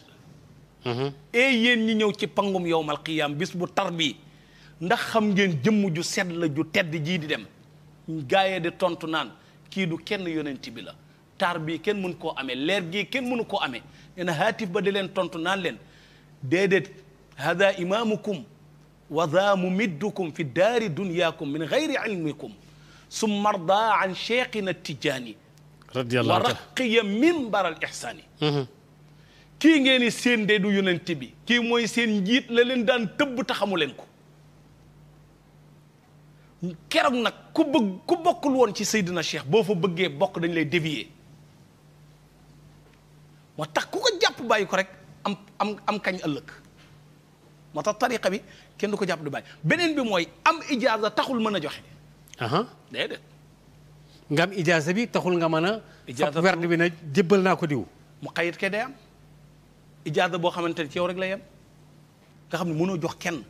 S2: yéen ñi ñëw ci pangum yowmal qiyaam bis bu tar bi ndax xam ngeen jëmm ju sedd la ju tedd jii di dem gaayee di tontu naan kii du kenn yonent bi la taar bii kenn mën koo amee leer gii kenn mënu koo amee nee na haatif ba di leen tontu naan leen déedéet hada imaamukum wa daa mumiddukum fi daari dunyaakum min gayri ilmikum summa arda an cheikhina tijaani wa raqiya minbar al ihsaani kii ngeen ni seen dee du yonent bi kii mooy seen njiit la leen daan tëbb te xamu leen ko keroog nag ku bokkul woon ci Seydina Cheikh boo fa bëggee bokk dañ lay dévier moo tax ku ko jàpp bàyyi ko rek am kañ ëllëg moo tax tariqa bi kenn du ko jàpp du bàyyi beneen bi mooy am ijaaza taxul mën a joxe déedéet
S1: nga am ijaaza bi taxul nga mën a fab werd bi na jébbal naa ko diw
S2: mu xayit ke day am ijaaza boo xamante ne ci yow rek la yem nga xam ne mënoo jox kenn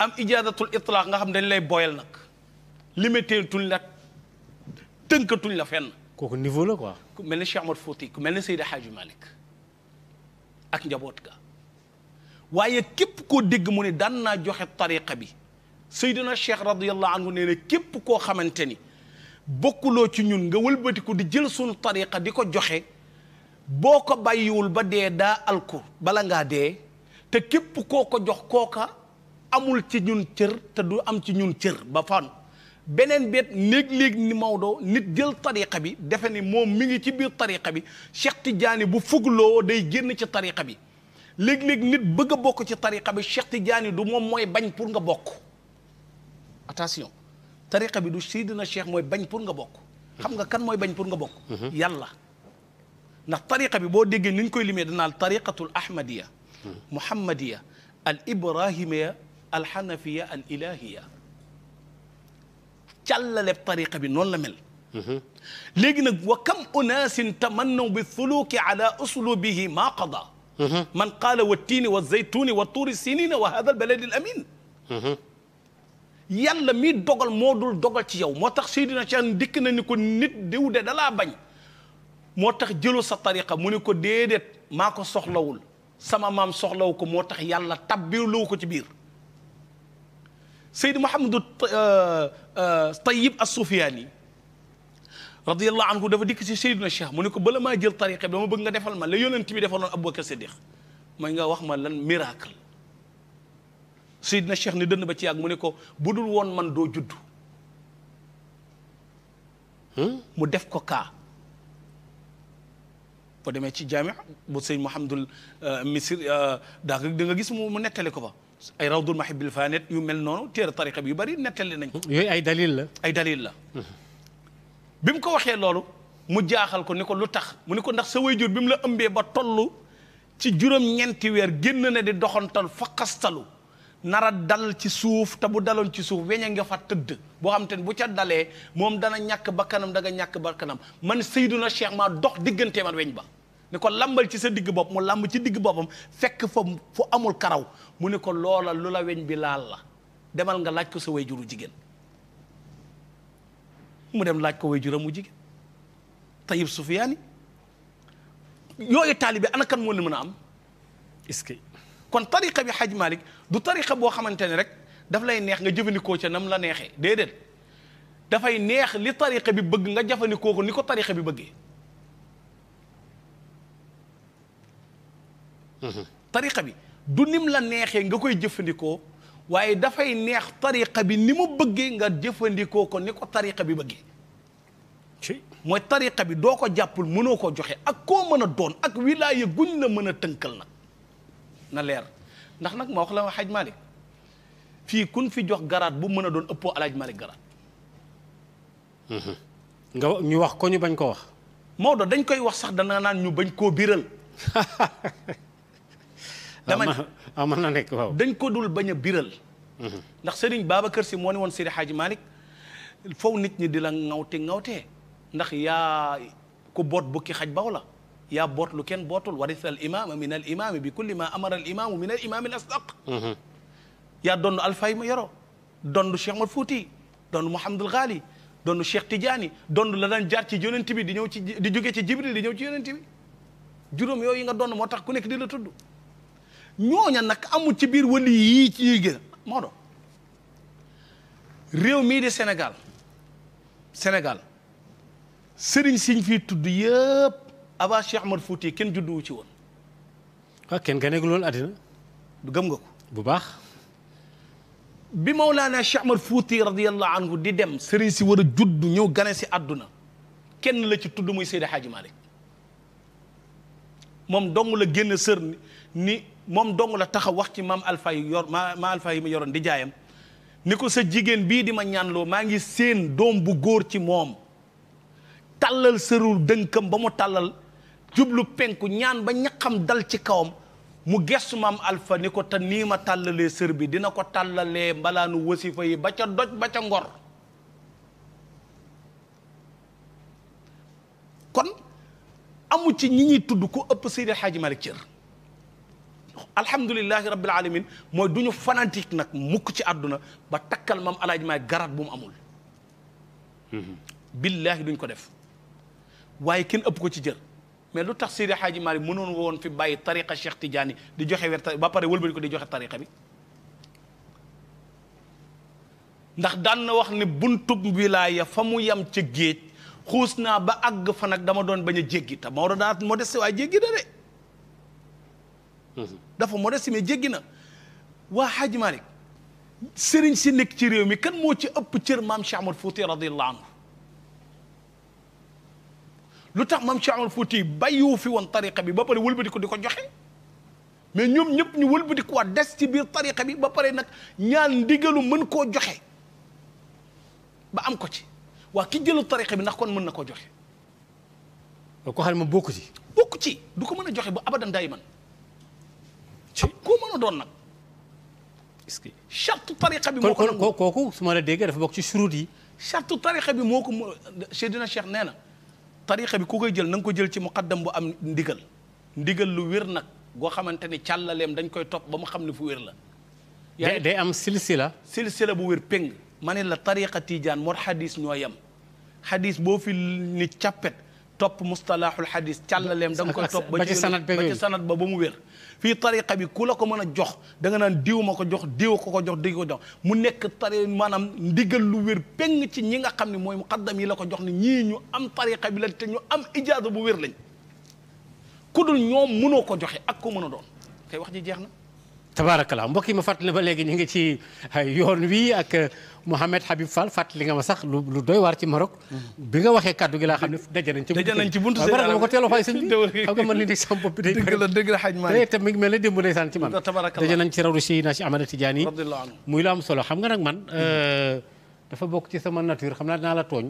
S2: am ijaazatul itlaq nga xam ne dañ lay boyal nag limité tuñ la tënkatuñ la fenn
S1: kooku niveau la quoi
S2: ku mel ni Cheikh Ahmad Fouti ku mel ni Seydi Hadji Malick ak njaboot ga waaye képp koo dégg mu ne daan naa joxe tariqa bi Seydina Cheikh radiyallahu anhu nee na képp koo xamante ni bokkuloo ci ñun nga wëlbatiku di jël suñu tariqa di ko joxe boo ko bàyyiwul ba dee daa alku bala ngaa dee te képp koo ko jox kooka amul ci ñun cër te du am ci ñun cër ba fan beneen beet léeg-léeg ni Maodo nit jël tariqa bi defe ni moom mi ngi ci biir tariqa bi Cheikh Tidiane bu fugloo day génn ci tariqa bi léeg-léeg nit bëgg a bokk ci tariqa bi Cheikh Tidiane du moom mooy bañ pour nga bokk attention tariqa bi du Seydina Cheikh mooy bañ pour nga bokk xam nga kan mooy bañ pour nga bokk yàlla ndax tariqa bi boo déggee ni ñu koy limee danaal tariqatul ahmadiya muhammadiya al ibrahimiya al hanafiya al ilahiya càllaleb tariqa bi noonu la mel léegi nag wa kam unaasin tamannaw bi thuluki ala uslubihi ma qada man qaala wa tiini wa zaytuuni wa tuuri sinina wa hada al baladi al amin yàlla mi dogal moo dul dogal ci yow moo tax Seydina Cheikh dikk na ni ko nit diw de dalaa bañ moo tax jëlu sa tariqa mu ne ko déedéet maa ko soxlawul sama maam soxlawu ko moo tax yàlla tabbilu ko ci biir Seydi Mouhamadou Tayyib as-Sufyaani radiyallahu anhu dafa dikk ci Seydina Cheikh mu ne ko bala maa jël tariqa bi dama bëgg nga defal ma la yonent bi defaloon Abubakar Siddiq mooy nga wax ma lan miracle Seydina Cheikh ni dënn ba ci yàgg mu ne ko bu dul woon man doo judd mu def ko kaa boo demee ci jaamia bu sëñ Mouhamadul Misir daa da nga gis mu nettali ko fa ay rawdul mahibil fanet yu mel noonu téere tariqa bi yu bëri nettali nañ ko
S1: yooyu ay dalil la
S2: ay dalil la bi mu ko waxee loolu mu jaaxal ko ni ko lu tax mu ni ko ndax sa waajur bi mu la ëmbee ba toll ci juróom-ñeenti weer génn na di doxantal faqastalu nara dal ci suuf te bu daloon ci suuf weña nga fa tëdd boo xam te ne bu ca dalee moom dana ñàkk bakkanam da nga ñàkk bakkanam man Seydina Cheikh maa dox digganteem ak weñ ba ni ko lambal ci sa digg bopp mu lamb ci digg boppam fekk fa fu amul karaw mu ne ko loola lu la weñ bi laal la demal nga laaj ko sa waajuru jigéen mu dem laaj ko waajuram mu jigéen Tayyib Sufyaani yooyu taalibe ana kan moo leen mën a am est-ce que kon tariqa bi Hadj Malick du tariqa boo xamante ne rek daf lay neex nga jëfandikoo ca nam la neexee déedéet dafay neex li tariqa bi bëgg nga jëfandikoo ko ni ko tariqa bi bëggee tariqa bi du nim la neexee nga koy jëfandikoo waaye dafay neex tariqa bi ni mu bëggee nga jëfandikoo ko ni ko tariqa bi bëggee mooy tariqa bi doo ko jàppul mënoo koo joxe ak koo mën a doon ak wilaaya guñ la mën a tënkal nag na leer ndax nag ma wax la Hadj Malick fii kun fi jox garaat bu mën a doon ëppoo Alaaji Malick garaat
S1: nga ñu wax ko ñu bañ ko wax
S2: Maodo dañ koy wax sax dana naan ñu bañ koo biral dama
S1: mën na nekk waaw
S2: dañ ko dul bañ a biral ndax Serigne Babacar Sy moo ne woon Seydi Hadji Malick foofu nit ñi di la ŋawtee ndax yaa ku boot bukki xaj baw la yaa boot lu kenn bootul warisa al imama min al imami bi kulli ma amara al imamu min al imami al asdaq yaa doon alfay ma yoroo dondu Cheikh Ahmad Fouti dondu Mouhamadul Ghali dondu Cheikh Tidiane dondu la daan jaar ci yonent bi di ñëw ci di jóge ci Jibril di ñëw ci yonent bi juróom yooyu nga donn moo tax ku nekk di la tudd ñooña nag amul ci biir wali yii ci yi gën moo doon réew mii di Sénégal sëriñ siñ fii tudd yëpp avant Cheikh Ahmad Fouti kenn judduwu ci woon.
S1: waaw kenn ganeegul woon àddina.
S2: gëm nga ko
S1: bu baax.
S2: bi Mawlaana Cheikh Ahmad Fouti radiyallahu anhu di dem sëriñ si war a judd ñëw gane si àdduna kenn la ci tudd muy Seydi Hadji Malick moom dong la génn sër ni moom dong la taxaw wax ci maam Alpha yi yor ma Alpha yi ma yoroon di jaayam ni ko sa jigéen bii di ma ñaanloo maa ngi seen doom bu góor ci moom tàllal sërul dënkam ba mu tàllal jublu penku ñaan ba ñaqam dal ci kawam mu gestu maam Alpha ni ko te nii ma tàllalee sër bi dina ko tàllalee mbalaanu wasifa yi ba ca doj ba ca ngor kon amu ci ñi ñuy tudd ku ëpp Seydi Hadji Malick cër alhamdulillahi rabbil alamin mooy du ñu fanatique nag mukk ci àdduna ba takkal maam Alaaji Maalik garaat bu mu amul billaahi duñ ko def waaye kenn ëpp ko ci jër mais lu tax Seydi Hadji Malick mënoon woon fi bàyyi tariqa Cheikh Tidiane di joxe wer ba pare wëlbati ko di joxe tariqa bi ndax daan na wax ne buntub wilaaya fa mu yam ca géej xuus naa ba àgg fa nag dama doon bañ a jéggi te Maodo daa modeste waaye jéggi na de dafa modeste mais jéggi na waa Hadji Malick sëriñ si nekk ci réew mi kan moo ci ëpp cër maam Cheikh Ahmad Fouti radiyallahu anhu lu tax maam Cheikh Ahmad Fouti bàyyiwu fi woon tariqa bi ba pare wëlbati ko di ko joxe mais ñoom ñëpp ñu wëlbati ko des ci biir tariqa bi ba pare nag ñaan ndigalu mën koo joxe ba am ko ci waa ki jëlu tariqa bi ndax kon mën na koo joxe
S1: ko xam ne moom bokku
S2: ci du ko mën a joxe ba abadan dayman ci koo mën a doon nag est-ce que charte tariqa bi moo ko
S1: kooku su ma la déggee dafa bokk ci surut yi
S2: charte tariqa bi moo ko Seydina Cheikh nee na tariqa bi ku koy jël na nga ko jël ci muqaddam bu am ndigal lu wér nag goo xamante ni càllaleem dañ koy topp ba mu xam ne fu wér la
S1: day am silsila
S2: bu wér péng ma ne la tariqa tijaan moo xadis ñoo yem xadis boo fi ni càppet topp mustalahul xadis càllaleem da nga koy topp ba ci sanad ba mu wér fii tariqa bi ku la ko mën a jox da nga naan diw ma ko jox diw ko jox diw ko jox mu nekk maanaam ndigal lu wér péng ci ñi nga xam ne mooy muqaddam yi la ko jox ne ñii ñu am tariqa bi la te ñu am ijaasa bu wér lañ ku dul ñoom mënoo ko joxe ak ko mën a doon kay wax ji jeex na
S1: tabaarakallaa mbokk yi ma fàttali ba léegi ñu ngi ci yoon wi ak Mouhamed Habib Fall fàttali nga ma sax lu doy waar ci Maroc bi nga waxee kàddu gi laa xam ne daje nañ ci buntu bara ma ko teel a fay sëñ bi xam nga man li di sam bopp bi day
S2: dëgg la xaj maa
S1: te mi ngi mel ne démb ndeysaan ci man daje nañ ci rawdu Seydina Cheikh Ahmad Tidiane muy lu am solo xam nga nag man dafa bokk ci sama nature xam naa dinaa la tooñ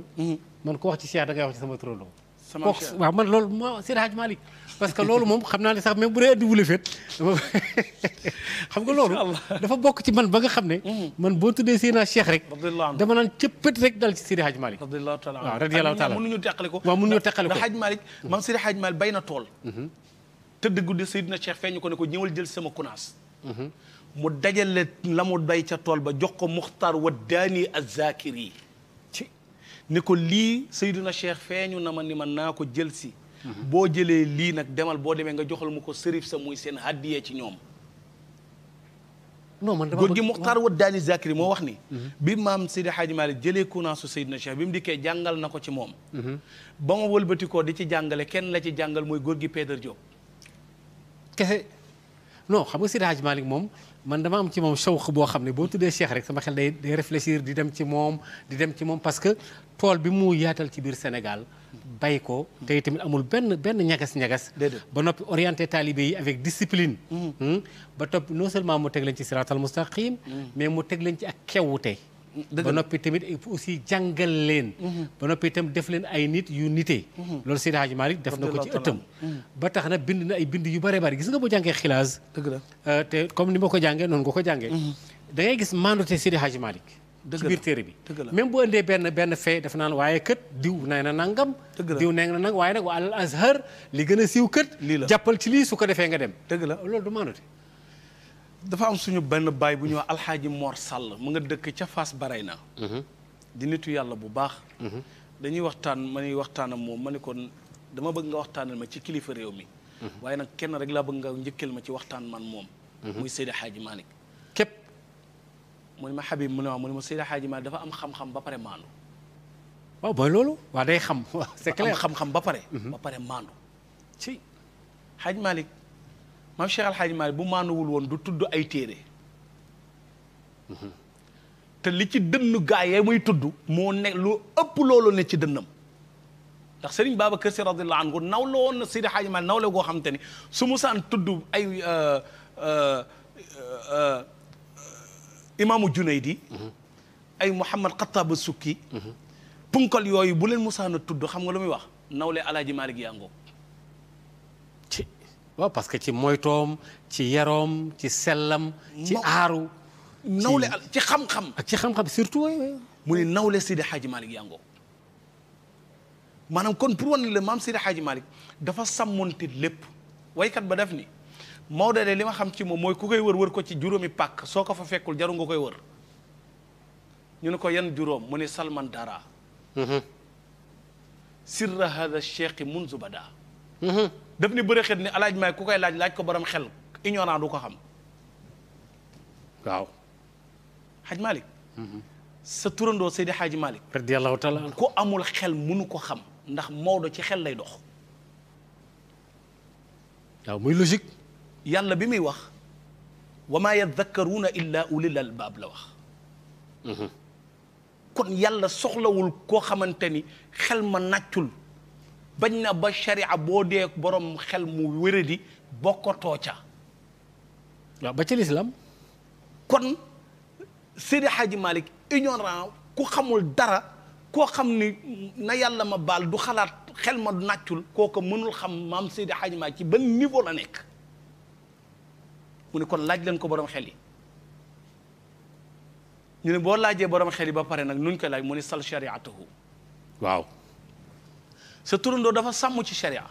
S1: man ko wax ci Cheikh da ngay wax ci sama turandoo waaw man loolu moo Seydi Hadji Malick parce que loolu moom xam naa ne sax même bu dee addi wula féet xam nga loolu dafa bokk ci man ba nga xam ne man boo tuddee Seydina Cheikh rek dama naan cëppët rek dal ci Seydi Hadji Malick
S2: radiyallahu taala
S1: waaw radiyallahu taala
S2: mënuñu teqale ko
S1: waaw mënuñu teqale ko
S2: Hadji Malick maam Seydi Hadji Malick bay na tool tëdd guddi Seydina Cheikh feeñu ko ne ko ñëwal jël sama kunaas mu dajale la mu bay ca tool ba jox ko Muxtaar wa daani az-Zakiri ni ko lii Seydina Cheikh feeñu na ma ni man naa ko jël si boo jëlee lii nag demal boo demee nga joxal mu ko sërif sa muy seen haddiyee ci ñoom
S1: non man
S2: góor gi Muxtaar wa daani Zakiri moo wax ni bi maam Seydi Hadji Malick jëlee kunaasu Seydina Cheikh bi mu dikkee jàngal na ko ci moom ba ma wëlbatikoo di ci jàngale kenn la ci jàngal mooy góor gi Pédar Diop
S1: kese non xam nga Seydi Hadji Malick moom man dama am ci moom shawq boo xam ne boo tuddee Cheikh rek sama xel day réfléchir di dem ci moom parce que tool bi mu yaatal ci biir Sénégal bay ko tey tamit amul benn ñagas-ñagas ba noppi orienté talibé yi avec discipline ba topp non seulement mu teg leen ci siratal mustaqim mais mu teg leen ci ak kewwute ba noppi tamit aussi jàngal leen ba noppi itam def leen ay nit yu nitee loolu Seydi Hadji Malick def na ko ci ëttam ba tax na bind na ay bind yu bare bari gis nga boo jàngee xilaas
S2: dëgg la
S1: te comme ni ma ko jàngee noonu nga ko jàngee da ngay gis mandute Seydi Hadji Malick ci biir téere bi même bu indee benn fee dafa naan waaye kët diw nee na nangam diw nee na nang waaye nag wa al azhar li gën a siiw kët jàppal ci lii su ko defee nga dem
S2: dëgg la
S1: loolu du mandute
S2: dafa am suñu benn baay bu ñuy wax alxaaji Mor Sall mu nga dëkk ca Fass Barayna. di nitu yàlla bu baax. dañuy waxtaan ma ñuy waxtaan ak moom ma ne ko dama bëgg nga waxtaanal ma ci kilifa réew mi. waaye nag kenn rek laa bëgg nga njëkkal ma ci waxtaan man moom. muy Seydi Hadji Malick.
S1: képp.
S2: mu ne ma Habib mu ne ma Seydi Hadji Malick dafa am xam-xam ba pare maandu.
S1: waaw mooy loolu. waaw day xam waaw c'est clair
S2: am xam-xam ba pare. ba pare maandu. ci Hadji Malick maam Cheikh Al Hadji Malick bu maanuwul woon du tudd ay téere. te li ci dënnu gaa yee muy tudd moo nekk lu ëpp loolu ne ci dënnam. ndax Serigne Babacar Sy radiyallahu anhu nawle woon na Seydi Hadji Malick nawle goo xam te ni su musaan tudd ay imaamu Junaydi ay Mouhamad Xattaab Sukki punkal yooyu bu leen musaan a tudd xam nga lu muy wax nawle Alaaji Malick yaa ngoog
S1: ci waaw parce que ci moytoom ci yaroom ci sellam ci aaru
S2: nawle ci xam-xam
S1: ak ci xam-xam surtout
S2: mu ne nawle Seydi Hadji Malick yaa ngoog maanaam kon pour wan la maam Seydi Hadji Malick dafa sàmmonte lépp waykat ba def ni Maodo de li ma xam ci moom mooy ku koy wër ko ci juróomi pàkk soo ko fa fekkul jaru nga koy wër ñu ne ko yan juróom mu ne salman dara sirra hada cheikhi munzu bada daf ni bëri xet ni alaaj maay ku koy laaj ko borom xel ignorant du ko xam
S1: waaw
S2: Hadj Malick sa turandoo Seydi Hadji Malick
S1: radiyallahu taala
S2: ku amul xel munu ko xam ndax Maodo ci xel lay dox
S1: waaw muy logique
S2: yàlla bi muy wax wa maa yadakkaruuna illa ulil albaab la wax kon yàlla soxlawul koo xamante ni xel ma nàccul bañ na ba sharia boo dee borom xel mu wéradi bokkatoo ca
S1: waaw ba ci lislaam
S2: kon Seydi Hadji Malick ignorant ku xamul dara koo xam ni na yàlla ma baal du xalaat xel ma nàccul kooku mënul xam maam Seydi Hadji Malick ci ban niveau la nekk mu ne kon laaj leen ko borom xel yi ñu ne boo laajee borom xel yi ba pare nag nuñ koy laaj mu ne sal shariatahu
S1: waaw
S2: sa turandoo dafa sàmm ci sharia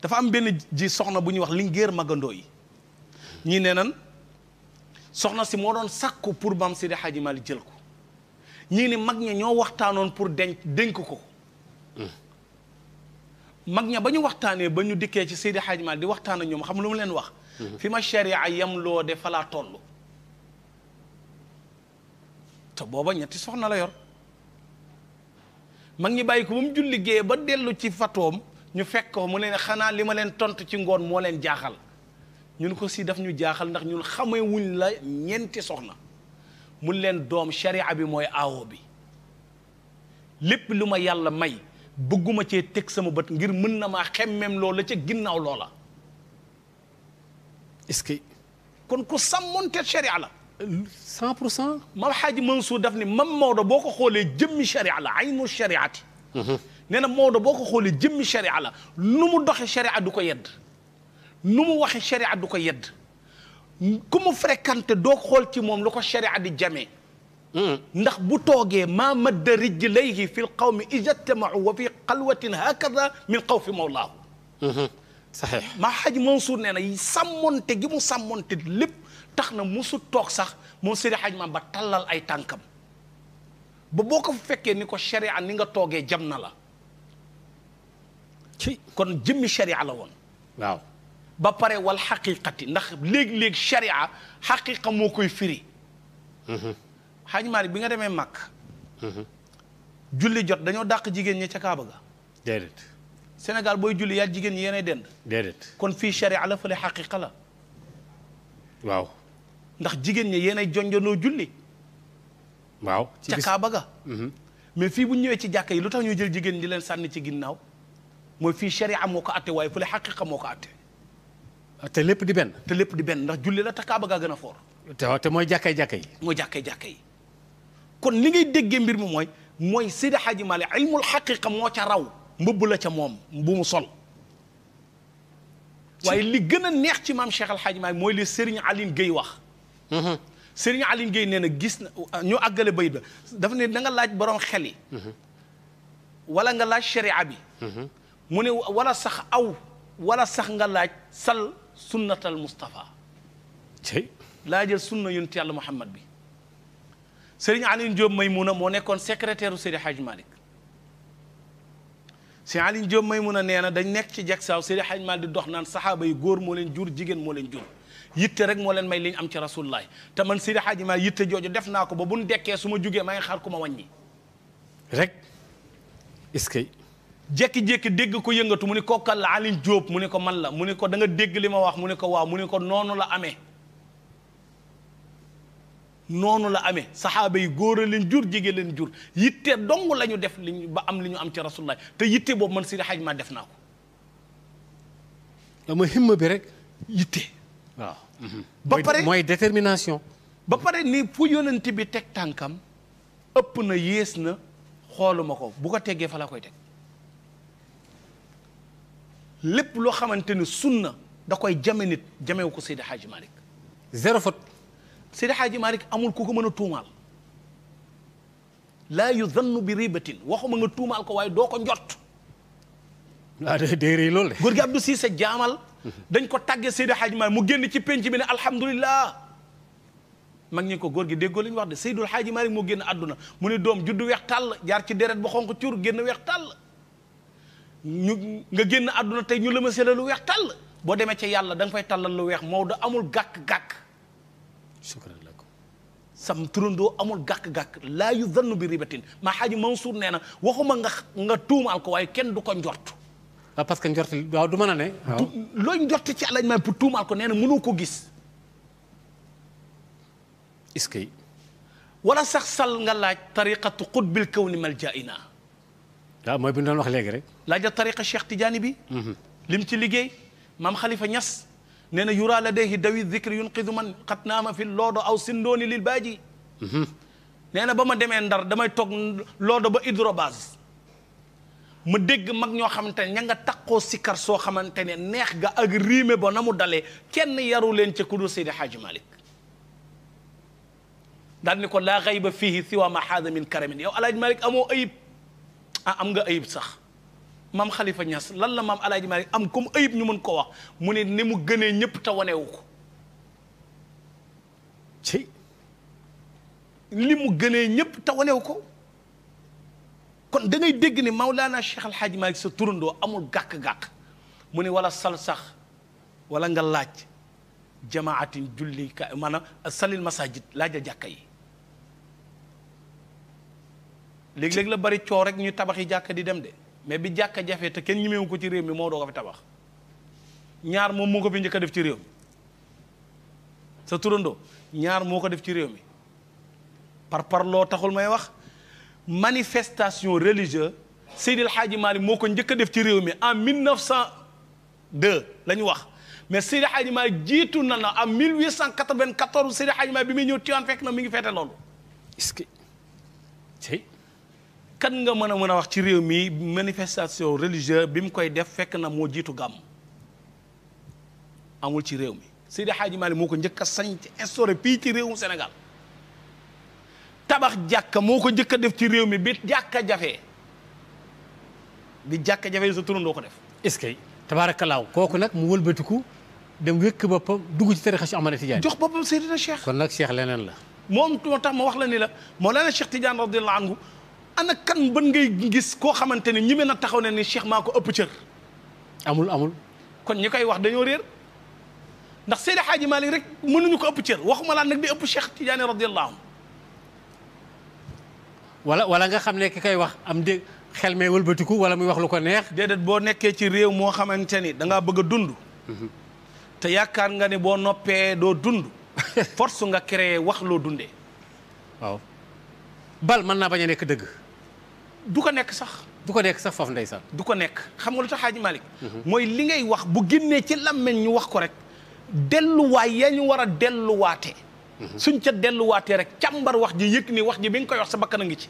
S2: dafa am benn ji soxna bu ñuy wax Linguère magandoo yi ñii nee nan soxna si moo doon sàkku pour maam Seydi Hadji Malick jël ko ñii ni mag ña ñoo waxtaanoon pour dénk ko mag ña ba ñu waxtaanee ba ñu dikkee ci Seydi Hadji Malick di waxtaan ak ñoom xam lu mu leen wax fi ma sharia yam loo de falaa toll te booba ñetti soxna la yor mag ñi bàyyi ko ba mu julli gée ba dellu ci fatoom ñu fekk ko mu ne xanaa li ma leen tontu ci ngoon moo leen jaaxal ñun ko si daf ñu jaaxal ndax ñun xamee wuñ la ñeenti soxna mun leen doom sharia bi mooy aawo bi lépp lu ma yàlla may bëgguma cee teg sama bët ngir mën na maa xemmem loola ca ginnaaw loola
S1: est-ce que
S2: kon ku sàmmonte sharia la
S1: 100%.
S2: Maam Xaaji Mansour daf ni mam Maodo boo ko xoolee jëmmi sharia la aynu shariati nee na Maodo boo ko xoolee jëmmi sharia la nu mu doxe sharia du ko yedd nu mu waxe sharia du ko yedd ku mu fréquenté doo xool ci moom lu ko sharia di jamee ndax bu toogee maa madda rijlayhi fi l qawmi ijtamau wa fi xalwatin hakada min xawfi mawlaahu
S1: saxeex
S2: Maam Xaaji Mansour nee na sàmmonte gi mu sàmmonte lépp tax na musu toog sax moom Seydi Hadji Malick ba tallal ay tànkam ba boo ko fekkee ni ko sharia ni nga toogee jam na la
S1: ci
S2: kon jëmmi sharia la woon
S1: waaw
S2: ba pare wal xaqiqati ndax léegi-léegi sharia xaqiqa moo koy firi Hadji Malick bi nga demee màkk julli jot dañoo dàq jigéen ñi ca Kaaba ga
S1: déedéet
S2: Sénégal booy julli yaa jigéen ñi yéenay dend
S1: déedéet
S2: kon fii sharia la fële xaqiqa la
S1: waaw
S2: ndax jigéen ñi yéenay jonjonoo julli
S1: waaw
S2: ca Kaaba ga mais fii bu ñëwee ci jàkka yi lu tax ñuy jël jigéen ñi leen sànni ci ginnaaw mooy fii sharia moo ko atte waaye fële xaqiqa moo ko atte
S1: te lépp di benn
S2: te lépp di benn ndax julli la te Kaaba gaa gën a foor
S1: te mooy jàkkay yi
S2: mooy jàkkay yi kon li ngay déggee mbir mi mooy Seydi Hadji Malick ilmul xaqiqa moo ca raw mbubb la ca moom bu mu sol waaye li gën a neex ci maam Cheikh Al Hadji Malick mooy li Serigne Aline Gueye wax Serigne Aline Gueye nee na gis na ñu àggale bayit ba dafa ne da nga laaj borom xel yi wala nga laaj sharia bi mu ne wala sax nga laaj sal sunnatal Mustafa laajal sunna yonent yàlla Muhammad bi. Sëriñ Alioune Diop Maymouna moo nekkoon secrétaire u Seydi Hadj Malick. Sëriñ Alioune Diop Maymouna nee na dañ nekk ci jagsaaw Seydi Hadj Malick di dox naan saxaaba yi góor moo leen jur jigéen moo leen jur yitte rek moo leen may li ñu am ci rasulullah te man Seydi Hadj Malick yitte jooju def naa ko ba bu ñu dekkee su ma jugee maa ngi xaar ku ma wàññi.
S1: rek est-ce que.
S2: jékki-jékki dégg ko yëngatu mu ni ko kal la Alioune Diop mu ni ko man la mu ni ko da nga dégg li ma wax mu ni ko waaw mu ni ko noonu la amee. noonu la amee saxaaba yi góor a leen jur jigéen leen jur yitte dong la ñu def liñ ba am li ñu am ci rasulullah te yitte boobu man Seydi Hadj Malick def naa ko.
S1: dama himma bi rek.
S2: yitte.
S1: waaw.
S2: ba pare
S1: mooy détermination.
S2: ba pare ni fu yonent bi teg tànkam ëpp na yées na xooluma ko bu ko teggee fa la koy teg lépp loo xamante ni sunna da koy jame nit jamewu ko Seydi Hadj Malick.
S1: zéro faute.
S2: Seydi Hadji Malick amul ku ko mën a tuumaal laa yuzannu bi ribatin waxuma nga tuumaal ko waaye doo ko njott.
S1: ah day rëy loolu de.
S2: góor gi Abdou Cissé jaamal dañ ko tàggee Seydi Hadji Malick mu génn ci penc bi ne alhamdulillah mag ñi ko góor gi déggoo li ñu wax de Seydul Hadji Malick moo génn àdduna mu ne doom juddu weex tàll jaar ci deret ba xonq cur génn weex tàll ñu nga génn àdduna tey ñu la ma sela lu weex tàll boo demee ci yàlla da nga fay tàllal lu weex Maodo amul gàkk-gàkk.
S1: shukran lakum.
S2: sam turandoo amul gàkk-gàkk laa yu zannu bi ribatin maa xaaji Mansour nee na waxuma nga tuumaal ko waaye kenn du ko njort.
S1: ah parce que njort waaw du mën a ne. waaw
S2: looy njort ci àllañ ma pour tuumaal ko nee na mënoo ko gis.
S1: est-ce que.
S2: wala sax sal nga laaj tariqatu qutbil kawni maljaina.
S1: waaw mooy bi ñu doon wax léegi rek.
S2: laajal tariqa Cheikh Tidiane bi. lim ci liggéey maam Khalifa Niass. nee na yura ladayhi dawi dhikri yunqidu man xat naama fi loodo aw sindooni lil baaji. nee na ba ma demee Ndar damay toog loodo ba hydrobase ma dégg mag ñoo xamante ne ña nga taqoo sikkar soo xamante ne neex ga ak riime ba na mu dalee kenn yaru leen ca ku dul Seydi Hadji Malick daal ni ko laa xayba fiihi siwa ma haada min karamin yow Alaaji Malick amoo ayib am nga ayib sax maam Khalifa Niass lan la maam Alaaji Malick am comme ayib ñu mën ko wax mu ne ni mu gënee ñëpp te wanewu ko
S1: ci
S2: li mu gënee ñëpp te wanewu ko kon da ngay dégg ni Maulana Cheikh Al Hadji Malick sa turandoo amul gàkk-gàkk mu ne wala sal sax wala nga laaj jamaatin julli ka maanaam salil masajid laajal jàkka yi léegi-léegi la bari coow rek ñu tabax yi jàkka di dem de mais bi jàkka jafe te kenn ñemewu ko ci réew mi moo doo ko fi tabax ñaar moom moo ko fi njëkk a def ci réew mi sa turandoo ñaar moo ko def ci réew mi par loo taxul may wax manifestation religieuse Seydil Hadji Malick moo ko njëkk a def ci réew mi en 1902 la ñu wax mais Seydil Hadji Malick jiitu na na en 1894 Seydil Hadji Malick bi muy ñëw Tiwaawan fekk na mi ngi feete loolu.
S1: est-ce que
S2: kan nga mën a wax ci réew mi manifestation religieuse bi mu koy def fekk na moo jiitu gàmm amul ci réew mi Seydil Hadji Malick moo ko njëkk a sañ ci instauré fii ci réewum Sénégal. tabax jàkka moo ko njëkk a def ci réew mi bi jàkka jafe sa turandoo ko def.
S1: est-ce que tabaarakallaahu kooku nag mu wëlbatiku dem wékk boppam dugg ci tarixa Cheikh Ahmad Tidiane.
S2: jox boppam Seydina Cheikh.
S1: kon nag Cheikh leneen la.
S2: moom moo tax ma wax la ni la Mawlana Cheikh Tidiane radiyallahu anhu ana kan ban ngay gis koo xamante ne ñi mën a taxaw ne ni Cheikh maa ko ëpp cër.
S1: amul.
S2: kon ñi koy wax dañoo réer ndax Seydi Hadji Malick rek mënuñu ko ëpp cër waxuma laa nag di ëpp Cheikh Tidiane radiyallahu anhu.
S1: wala nga xam ne ki koy wax am dégg xel mee wëlbatiku wala muy wax lu ko neex.
S2: déedéet boo nekkee ci réew moo xamante ni da ngaa bëgg a dund. te yaakaar nga ne boo noppee doo dund. force nga créé wax loo dundee.
S1: waaw bal mën naa bañ a nekk dëgg.
S2: du ko nekk sax.
S1: du ko nekk sax foofu ndeysaan.
S2: du ko nekk xam nga lu tax Hadji Malick. mooy li ngay wax bu génnee ci làmmeñ ñu wax ko rek. delluwaay ya ñu war a delluwaatee. suñ ca delluwaatee rek càmbar wax ji yëg ni wax ji bi nga koy wax sa bakkan a ngi ci.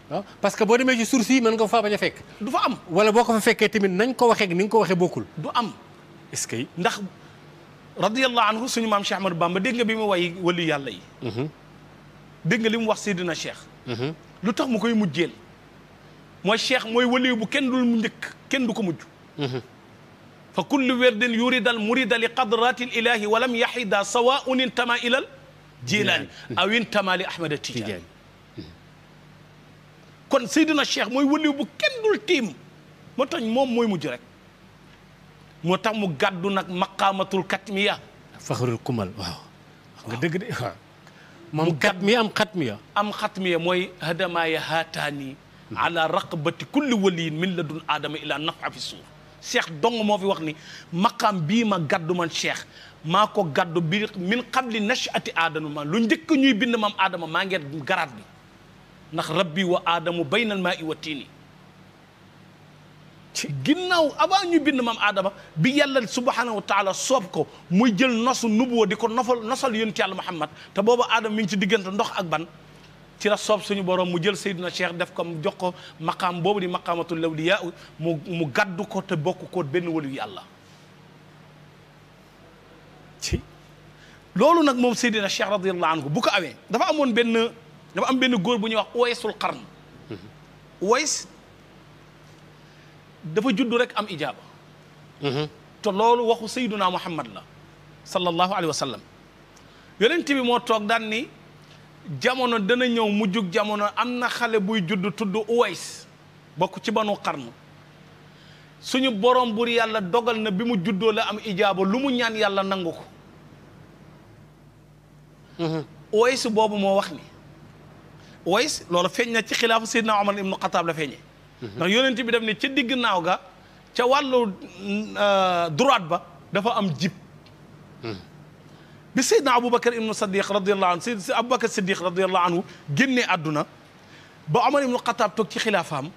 S1: waaw parce que boo demee ci source yi mën nga faa bañ a fekk.
S2: du fa am.
S1: wala boo ko fa fekkee tamit nañ ko waxee ni nga ko waxee bokkul.
S2: du am.
S1: est-ce que.
S2: ndax radiyallahu anhu suñu maam Cheikh Ahmadou Bamba dégg nga bi mu way wali yàlla yi. dégg nga li mu wax Seydina Cheikh. lu tax mu koy mujjeel. mooy Cheikh mooy wali bu kenn dul mu njëkk kenn du ko mujj. fa kullu werdin yuridal murida li qadrati l ilahi walam yaxida sawaun intama ilal jilaani aw intama li ahmada tijaani kon Seydina Cheikh mooy wëliw bu kenn dul tiim moo tax moom mooy mujj rek moo tax mu gàddu nag maqaamatul katmiya
S1: faxarul kumal waaw nga dëgg de waaw moom katmiya am xatmiya mooy hadamaaya haataani ala raqabati kulli waliyin min ladun aadama ila nafa fi suuf Cheikh dong moo fi wax ni maqaam bii ma gàddu man Cheikh maa ko gàddu bi min qabli nachati aadama ma lu njëkk ñuy bind maam aadama maa ngeen garaat bi ndax rabbi wa aadamu baynal maa i wa tiini ci ginnaaw avant ñu bind maam aadama bi yàlla subhanahu wa taala soob ko muy jël nosu nubuwa di ko nosal yonent yàlla Muhammad te boobu aadama mi ngi ci diggante ndox ak ban ci la soob suñu borom mu jël Seydina Cheikh def ko jox ko maqaam boobu di maqaamatul awliya mu gàddu ko te bokk ko benn waliyu yàlla ci loolu nag moom Seydina Cheikh radiyallahu anhu bu ko amee dafa am benn góor bu ñuy wax Uwaysul Qarn Uways dafa juddu rek am ijaaba te loolu waxu Seydina Muhammad la sallallahu alayhi wa sallam yonent bi moo toog daan ni jamono dana ñëw mujjug jamono am na xale buy judd tudd Uways bokk ci banu Qarn suñu borom bur yàlla dogal na bi mu juddoo la am ijaaba lu mu ñaan yàlla nangu ko Uways boobu moo wax ni Uways loolu feeñ na ci xilaafu Seydina Omar ibnu Xataab la feeñee ndax yonent bi def ne ca digg naaw ga ca wàllu droite ba dafa am jib bi Seydina Aboubacar ibnu Sadiq radiyallahu anhu Seydina Aboubacar Siddiq radiyallahu anhu génnee àdduna ba Omar ibnu Xataab toog ci xilaafaam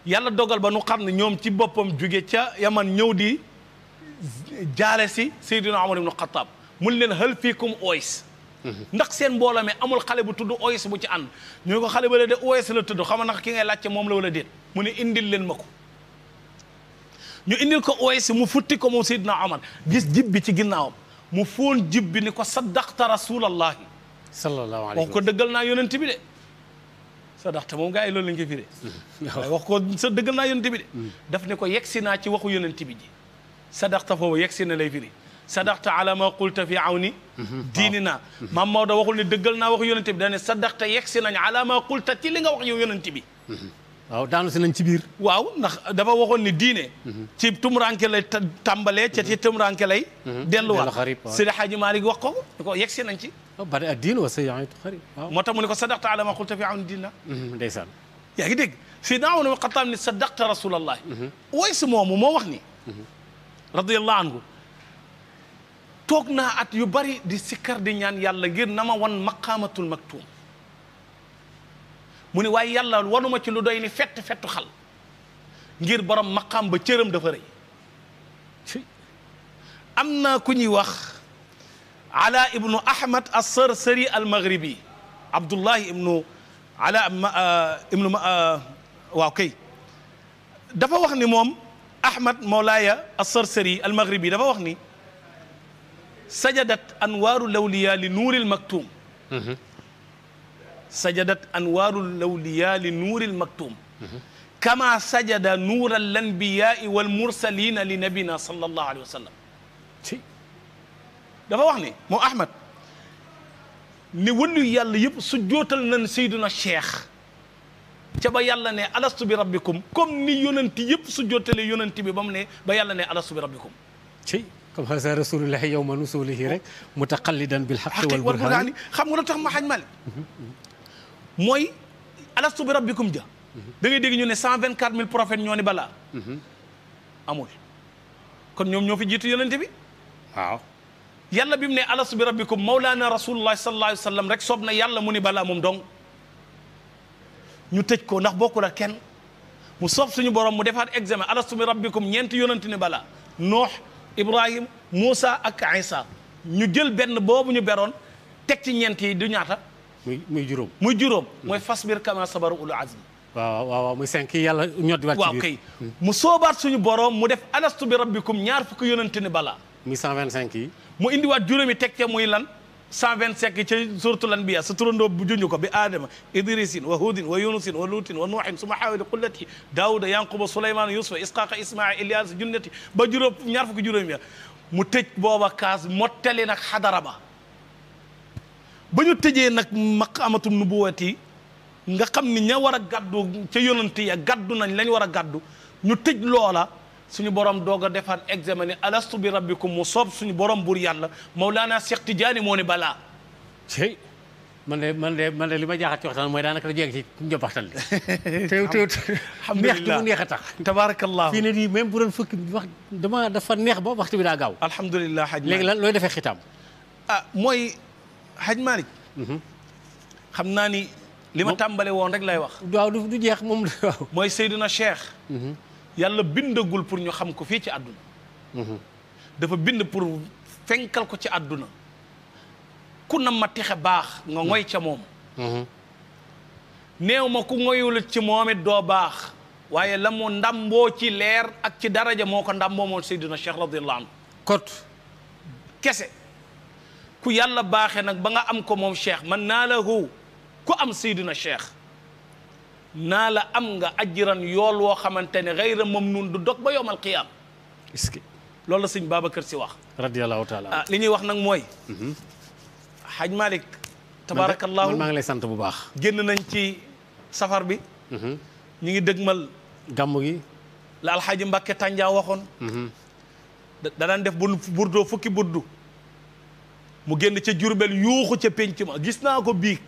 S1: yàlla dogal ba nu xam ne ñoom ci boppam jóge ca Yaman ñëw di jaale si Seydina Omar ibnu Xataab mun leen hal fiikum Uways ndax seen mbooloo mi amul xale bu tudd Uways bu ci ànd ñu ne ko xale ba la de Uways la tudd xam ndax ki ngay laajte moom la wala déet mu ne indil leen ma ko ñu indil ko Uways mu futti ko moom Seydina Omar gis jib bi ci ginnaawam mu foon jib bi ni ko saddaqta rasulallahi sallallahu alayhi wa sallam
S2: wax ko dëggal naa yonent bi de saddaqta moom gaa yi loolu lañ koy firee waaye wax ko sa dëggal naa yonent bi de daf ne ko yegsi naa ci waxu yonent bi ji saddaqta foofu yegsi na lay firi sadaqta ala ma qulta fi awni diinina maam Maodo waxul ne dëggal naa wax yonente bi dane sadaqta yegsi nañ ala ma qulta ci li nga wax yow yonente bi
S1: waaw daanu si nañ ci biir
S2: waaw ndax dafa waxoon ni diine ci tumuranke lay tàmbalee ca ci tumuranke lay delluwaat Seydi Hadji Malick wax ko yegsi nañ ci
S1: bada ad-diin wa sayyi'atu xarib
S2: moo tax mu ne ko sadaqta ala ma qulta fi awni diinina
S1: ndeysaan
S2: yaa ngi dégg Seydina Omar ibn Xattaab ni sadaqta rasulallahi Uways moomu moo wax ni radiyallahu anhu toog naa at yu bari di sikkar di ñaan yàlla ngir na ma wan maqaamatul maktuum mu ne waaye yàlla wanuma ci lu doy ni fettu xal ngir borom maqaam ba cëram dafa rëy am na ku ñuy wax ala ibnu ahmad as-sarsari al-maghribi abdullahi ibnu ala ibnu waaw kay dafa wax ni moom ahmad mawlaaya as-sarsari al-maghribi dafa wax ni sajadat anwaaru lawliya li nuuril maktuum sajadat anwaaru lawliya li nuuril maktuum kama sajada nuural anbiyaai wal mursalina li nabina sallallahu alayhi wa sallam dafa wax ni moom Ahmad ni wëllu yàlla yëpp su jootal nañ Seydina Cheikh ca ba yàlla ne alastu bi rabbikum comme ni yonanti yëpp su jootale yonanti bi ba mu ne ba yàlla ne alastu bi rabbikum
S1: comme xasa rasulullahi yawma nusulihi rek mutaqallidan bil haqqi wal burhani
S2: xam nga lu tax ma xaj mali mooy alastu bi rabbikum ja da ngay dégg ñu ne 124000 prophètes ñoo ni balaa amul kon ñoom ñoo fi jiitu yonente bi
S1: waaw
S2: yàlla bi mu ne alastu bi rabbikum mawlaana rasulullahi sallallahu alayhi wa sallam rek soob na yàlla mu ni balaa moom dong ñu tëj ko ndax bokkul ak kenn mu soob suñu borom mu defaat examen alastu bi rabbikum ñeenti yonente ni balaa Noox Ibrahim Moussa ak Isa ñu jël benn boobu ñu beroon teg ci ñeent yi du ñaata.
S1: muy juróom.
S2: muy juróom mooy fasbir kama sabaru ulul azmi.
S1: waaw muy 5 yàlla ñoddi waat ci biir
S2: waaw kay mu soobaat suñu borom mu def alastu bi rabbikum ñaar fukki yonente ni balaa.
S1: muy 125 yi.
S2: mu indiwaat juróomi teg ca muy lan 125 ca suratul anbiya sa turandoo bu junj ko bi aadama idrisin wa hudin wa yunusin wa luutin wa nuuhin suma xaawili qullati daawuda yanquba suleymaan yusufa isqaaqa ismail ilyas junnati ba juróom ñaar fukki juróom ya mu tëj booba kaas mottali nag xadara ba ñu tëjee nag maqaamatu nubuwati nga xam ni ña war a gaddu ca yonent ya gaddu nañ lañ war a gaddu ñu tëj loola suñu borom doog a defar examen alastu bi rabbikum mu soob suñu borom bur yàlla Mawlana Cheikh Tidiane moo ne balaa.
S1: tey man de li ma jaaxal ci waxtaan mooy daanaka da jeeg ci njobbaxtal li. neex gi mu neex a tax.
S2: tabaarakallah
S1: fii ne nii même bu doon fukki wax dafa neex ba waxtu bi daa gaaw.
S2: alhamdulilah Hadj Malick
S1: léegi lan looy defee xitaam.
S2: mooy Hadj Malick. xam naa ni li ma tàmbale woon rek lay wax.
S1: waaw du jeex moom waaw.
S2: mooy Seydina Cheikh. yàlla bindagul pour ñu xam ko fii ci àdduna. dafa bind pour fenkal ko ci àdduna. ku na ma texe baax nga ngoy ca moom. néew ma ku ngoyul ci moom it doo baax. waaye la mu ndamboo ci leer ak ci daraja moo ko ndamboo moom Seydina Cheikh radiyallahu anhu.
S1: kot
S2: kese ku yàlla baaxee nag ba nga am ko moom Cheikh man naa la hu ku am Seydina Cheikh. naa la am nga ajran yool woo xamante ne xayra mamnun du dog ba yowmal qiyaam.
S1: est-ce que
S2: loolu la sëñ Babacar Si wax.
S1: radiyallahu taala.
S2: li ñuy wax nag mooy. Hadj Malick. tabarakallahu
S1: man maa ngi lay sant bu baax.
S2: génn nañ ci safar bi. ñu ngi dëgmal.
S1: gàmmu gi.
S2: la alxaaji Mbàkke Tànjaa waxoon. da daan def burdo fukki burdu. mu génn ca Jurbel yuuxu ca penc ma gis naa ko biig.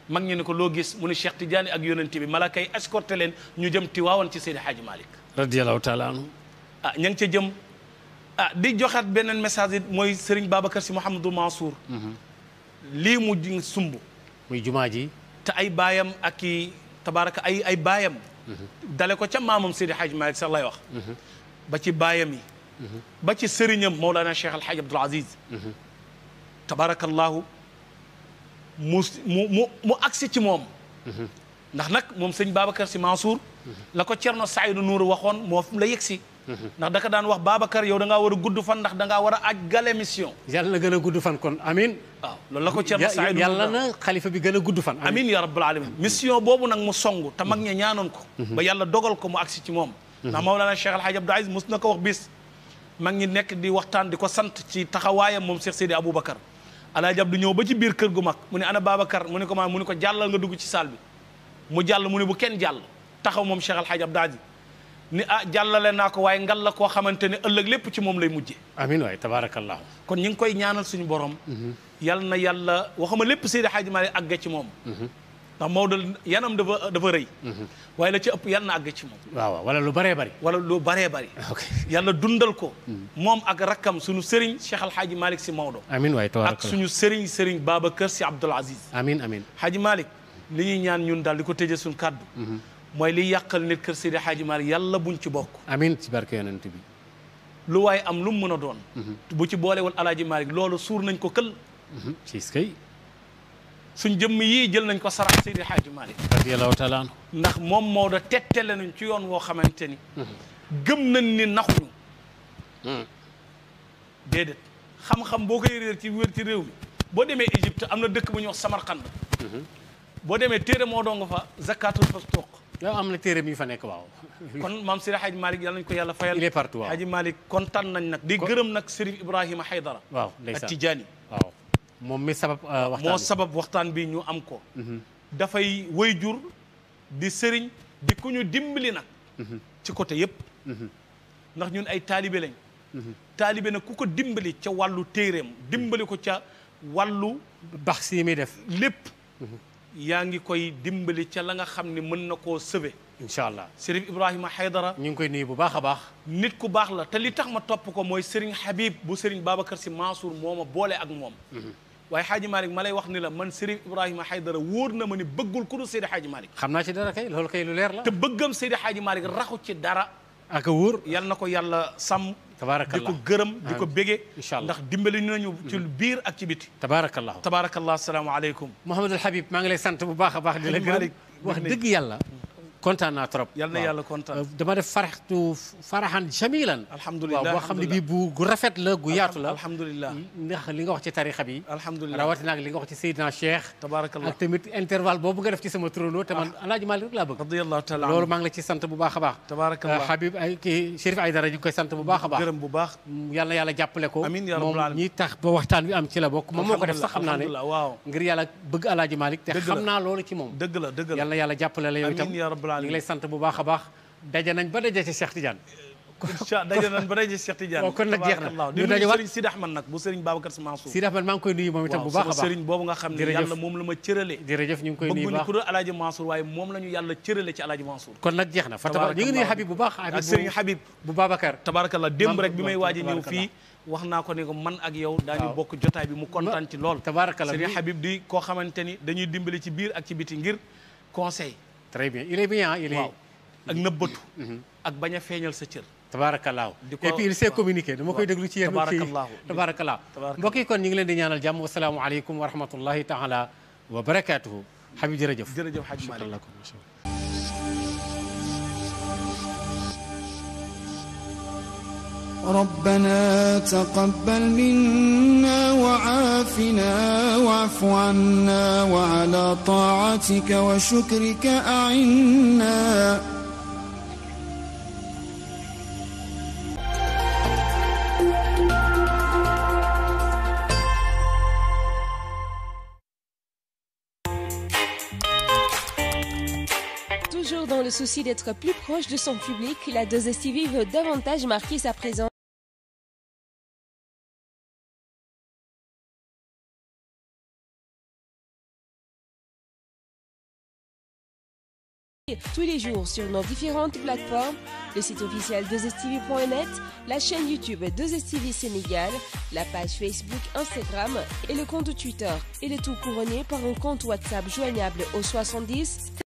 S2: mag ñu ne ko loo gis mu ne Cheikh Tidiane ak yonent bi malaka yi escorté leen ñu jëm Tiwaawan ci Seydi Hadji Malick
S1: radiyallahu taala anhu.
S2: ña ngi ca jëm di joxaat beneen message it mooy Serigne Babacar Sy Mouhamadou Mansour. lii mu sumb.
S1: muy jumaa ji.
S2: te ay baayam ak i tabaraka ay baayam. dale ko ca maamam Seydi Hadji Malick sax lay wax. ba ci baayam yi. ba ci sëriñam Mawlana Cheikh Al Hadj Abdoul Aziz. tabarakallahu mu agsi ci moom. ndax nag moom sëñ Babacar Sy Mansour. la ko Cerno Saïdou Nour waxoon moo la yegsi. ndax daka daan wax Babacar yow da ngaa war a gudd fan ndax da ngaa war a àggale mission.
S1: yàlla na gën a gudd fan kon amin.
S2: waaw loolu la ko Cerno Saïdou Nour
S1: yàlla na xalifa bi gën a gudd fan.
S2: amin ya rabbal alamin mission boobu nag mu song te mag ña ñaanoon ko. ba yàlla dogal ko mu agsi ci moom. ndax Mawlana Cheikh Al Hadj Abdoul Aziz mos na ko wax bis. mag ñi nekk di waxtaan di ko sant ci taxawaayam moom Cheikh Seydi Aboubacar. Alaaji Abdu ñëw ba ci biir kër gu mag mu ne ana Babacar mu ne ko jàllal nga dugg ci saal bi mu jàll mu ne bu kenn jàll taxaw moom Cheikh Al Hadj Abdou Aziz ni jàllale naa ko waaye ngal la koo xamante ne ëllëg lépp ci moom lay mujje
S1: amiin waay tabaarakallahu.
S2: kon ñu ngi koy ñaanal suñu borom. yal na yàlla waxuma lépp Seydi Hadji Malick àgg ci moom. ndax Maodo yanam dafa rëy. waaye la ci ëpp yal na àgg ci moom.
S1: waaw wala lu baree bari.
S2: wala lu baree bari. yàlla dundal ko. moom ak rakkam suñu sëriñ Cheikh Al Hadji Malick Sy Maodo.
S1: amiin waay
S2: ak suñu sëriñ Babacar Sy Abdoul Aziz.
S1: amiin amiin.
S2: Hadji Malick li ñuy ñaan ñun daal di ko tëjee suñu kàddu. mooy liy yàqal nit kër Seydi Hadji Malick yàlla buñ ci bokk.
S1: amiin ci barke yonent bi.
S2: lu waaye am lu mu mën a doon. bu ci boolewul Alaaji Malick loolu suur nañ ko kël.
S1: ci kay.
S2: suñ jëmm yii jël nañ ko sarax Seydi Hadji Malick
S1: radiyallahu taala anhu.
S2: ndax moom Maodo tettale nañ ci yoon woo xamante ni. gëm nañ ni naxuñu. déedéet xam-xam boo koy réer ci wér ci réew mi boo demee Égypte am na dëkk bu ñuy wax Samarkand. boo demee téere moo doon nga fa zakatul fastuq.
S1: yow am na téere mi fa nekk waaw.
S2: kon maam Seydi Hadji Malick yàlla nañ ko yàlla fayal.
S1: il est partout waaw
S2: Hadji Malick kontaan nañ nag. di gërëm nag Serigne Ibrahima Haydara.
S1: waaw ndeysaan
S2: ak Tidiane.
S1: waaw moom mi sabab waxtaan bi
S2: moo sabab waxtaan bi ñu am ko. dafay wayjur di sëriñ di ku ñu dimbali nag. ci côté yëpp. ndax ñun ay taalibe lañ. taalibe nag ku ko dimbali ca wàllu téereem dimbali ko ca wàllu.
S1: baax si muy def
S2: lépp. yaa ngi koy dimbali ca la nga xam ne mën na koo sëbe.
S1: incha allah
S2: Serigne Ibrahima Haydara.
S1: ñu ngi koy nuyu bu baax a baax.
S2: nit ku baax la te li tax ma topp ko mooy Serigne Habib bu Serigne Babacar Sy Mansour moo ma boole ak moom. waaye Hadji Malick ma lay wax ni la man Serigne Ibrahima Haydara wóor na ma ni bëggul ku dul Seydi Hadji Malick.
S1: xam naa ci dara kay loolu kay lu leer la.
S2: te bëggam Seydi Hadji Malick raxu ci dara.
S1: ak a wóor.
S2: yal na ko yàlla sàmm.
S1: tabaarakallah
S2: di ko gërëm di ko bége.
S1: incha allah
S2: ndax dimbali nañu ci biir ak ci biti.
S1: tabaarakallah
S2: tabaarakallah asalaamaaleykum.
S1: Mouhamadul Habib maa ngi lay sant bu baax a baax. di la gërëm wax dëgg yàlla. kontaan naa trop.
S2: yal na yàlla kontaan.
S1: dama def faraxan jamilan.
S2: alhamdulilah
S1: waaw boo xam ne bii gu rafet la gu yaatu la.
S2: alhamdulilah
S1: ndax li nga wax ci tarixa bi.
S2: alhamdulilah
S1: rawatina ak li nga wax ci Seydina Cheikh.
S2: tabaarakallah
S1: ak tamit intervalle boobu nga def ci sama turandoo te man Alaaji Malick rek laa bëgg.
S2: radiyallahu taala
S1: loolu maa ngi la ci sant bu baax a baax.
S2: tabaarakallah
S1: Habib ay kii Chérif Aïdara ñu ngi koy sant bu baax a baax.
S2: gërëm bu baax.
S1: yal na yàlla jàppale ko.
S2: amiin yaa rabbal aalamiin
S1: moom ñi tax ba waxtaan wi am ci la bokk. moom moo ko def sax xam naa ne
S2: waaw
S1: ngir yàlla bëgg Alaaji Malick te xam naa loolu ci moom.
S2: dëgg la dëgg la
S1: yal na yàlla jàppale la yow itam
S2: amiin yaa rabbal aalamiin
S1: ñu ngi lay sant bu baax a baax daje nañ ba daje ci Cheikh Tidiane.
S2: incha daje nañ ba daje Cheikh Tidiane.
S1: kon nag jeex na
S2: di nuyu Serigne Sidi Ahmad nag bu Serigne Babacar Sy Mansour.
S1: Sidi Ahmad maa ngi koy nuyu moom itam bu baax a baax
S2: Serigne boobu nga xam ne yàlla moom la ma cërale.
S1: jërëjëf ñu ngi koy nuyu baax
S2: bëgguñu ku dul Alaaji Mansour waaye moom la ñu yàlla cërale ci Alaaji Mansour.
S1: kon nag jeex na fa tabaar ñu ngi nuyu Habib bu baax.
S2: ak Serigne Habib
S1: bu Babacar.
S2: tabarakallah démb rek bi may waaj a ñëw fii wax naa ko ne ko man ak yow daañu bokk jotaay bi mu kontaan ci lool.
S1: tabarakallah
S2: Serigne Habib di koo xamante ni dañuy dimbali ci biir ak ci biti ngir conseil.
S1: très bien il est bien il est.
S2: waaw ak nëbbatu. ak bañ a feeñal sa cër.
S1: tabaarakallaahu et puis il sait communiquer dama koy déglu ci yéen tabaarakallaahu mbokk yi kon ñu ngi leen di ñaanal jàmm wasalaamu aleykum wa rahmatullahi taala wa barakaatuhu Habib jërëjëf
S2: jërëjëf Hadj Malick
S3: ربنا تقبل منا وعافنا واعف عنا وعلى طاعتك وشكرك أعنا.
S4: Toujours dans le souci d'être plus proche de son public, la 2STV veut davantage marquer sa présence tous les jours sur nos différentes plateformes, le site officiel 2STV.net, la chaîne YouTube 2STV Sénégal, la page Facebook, Instagram et le compte Twitter. Et le tout couronné par un compte WhatsApp joignable au 70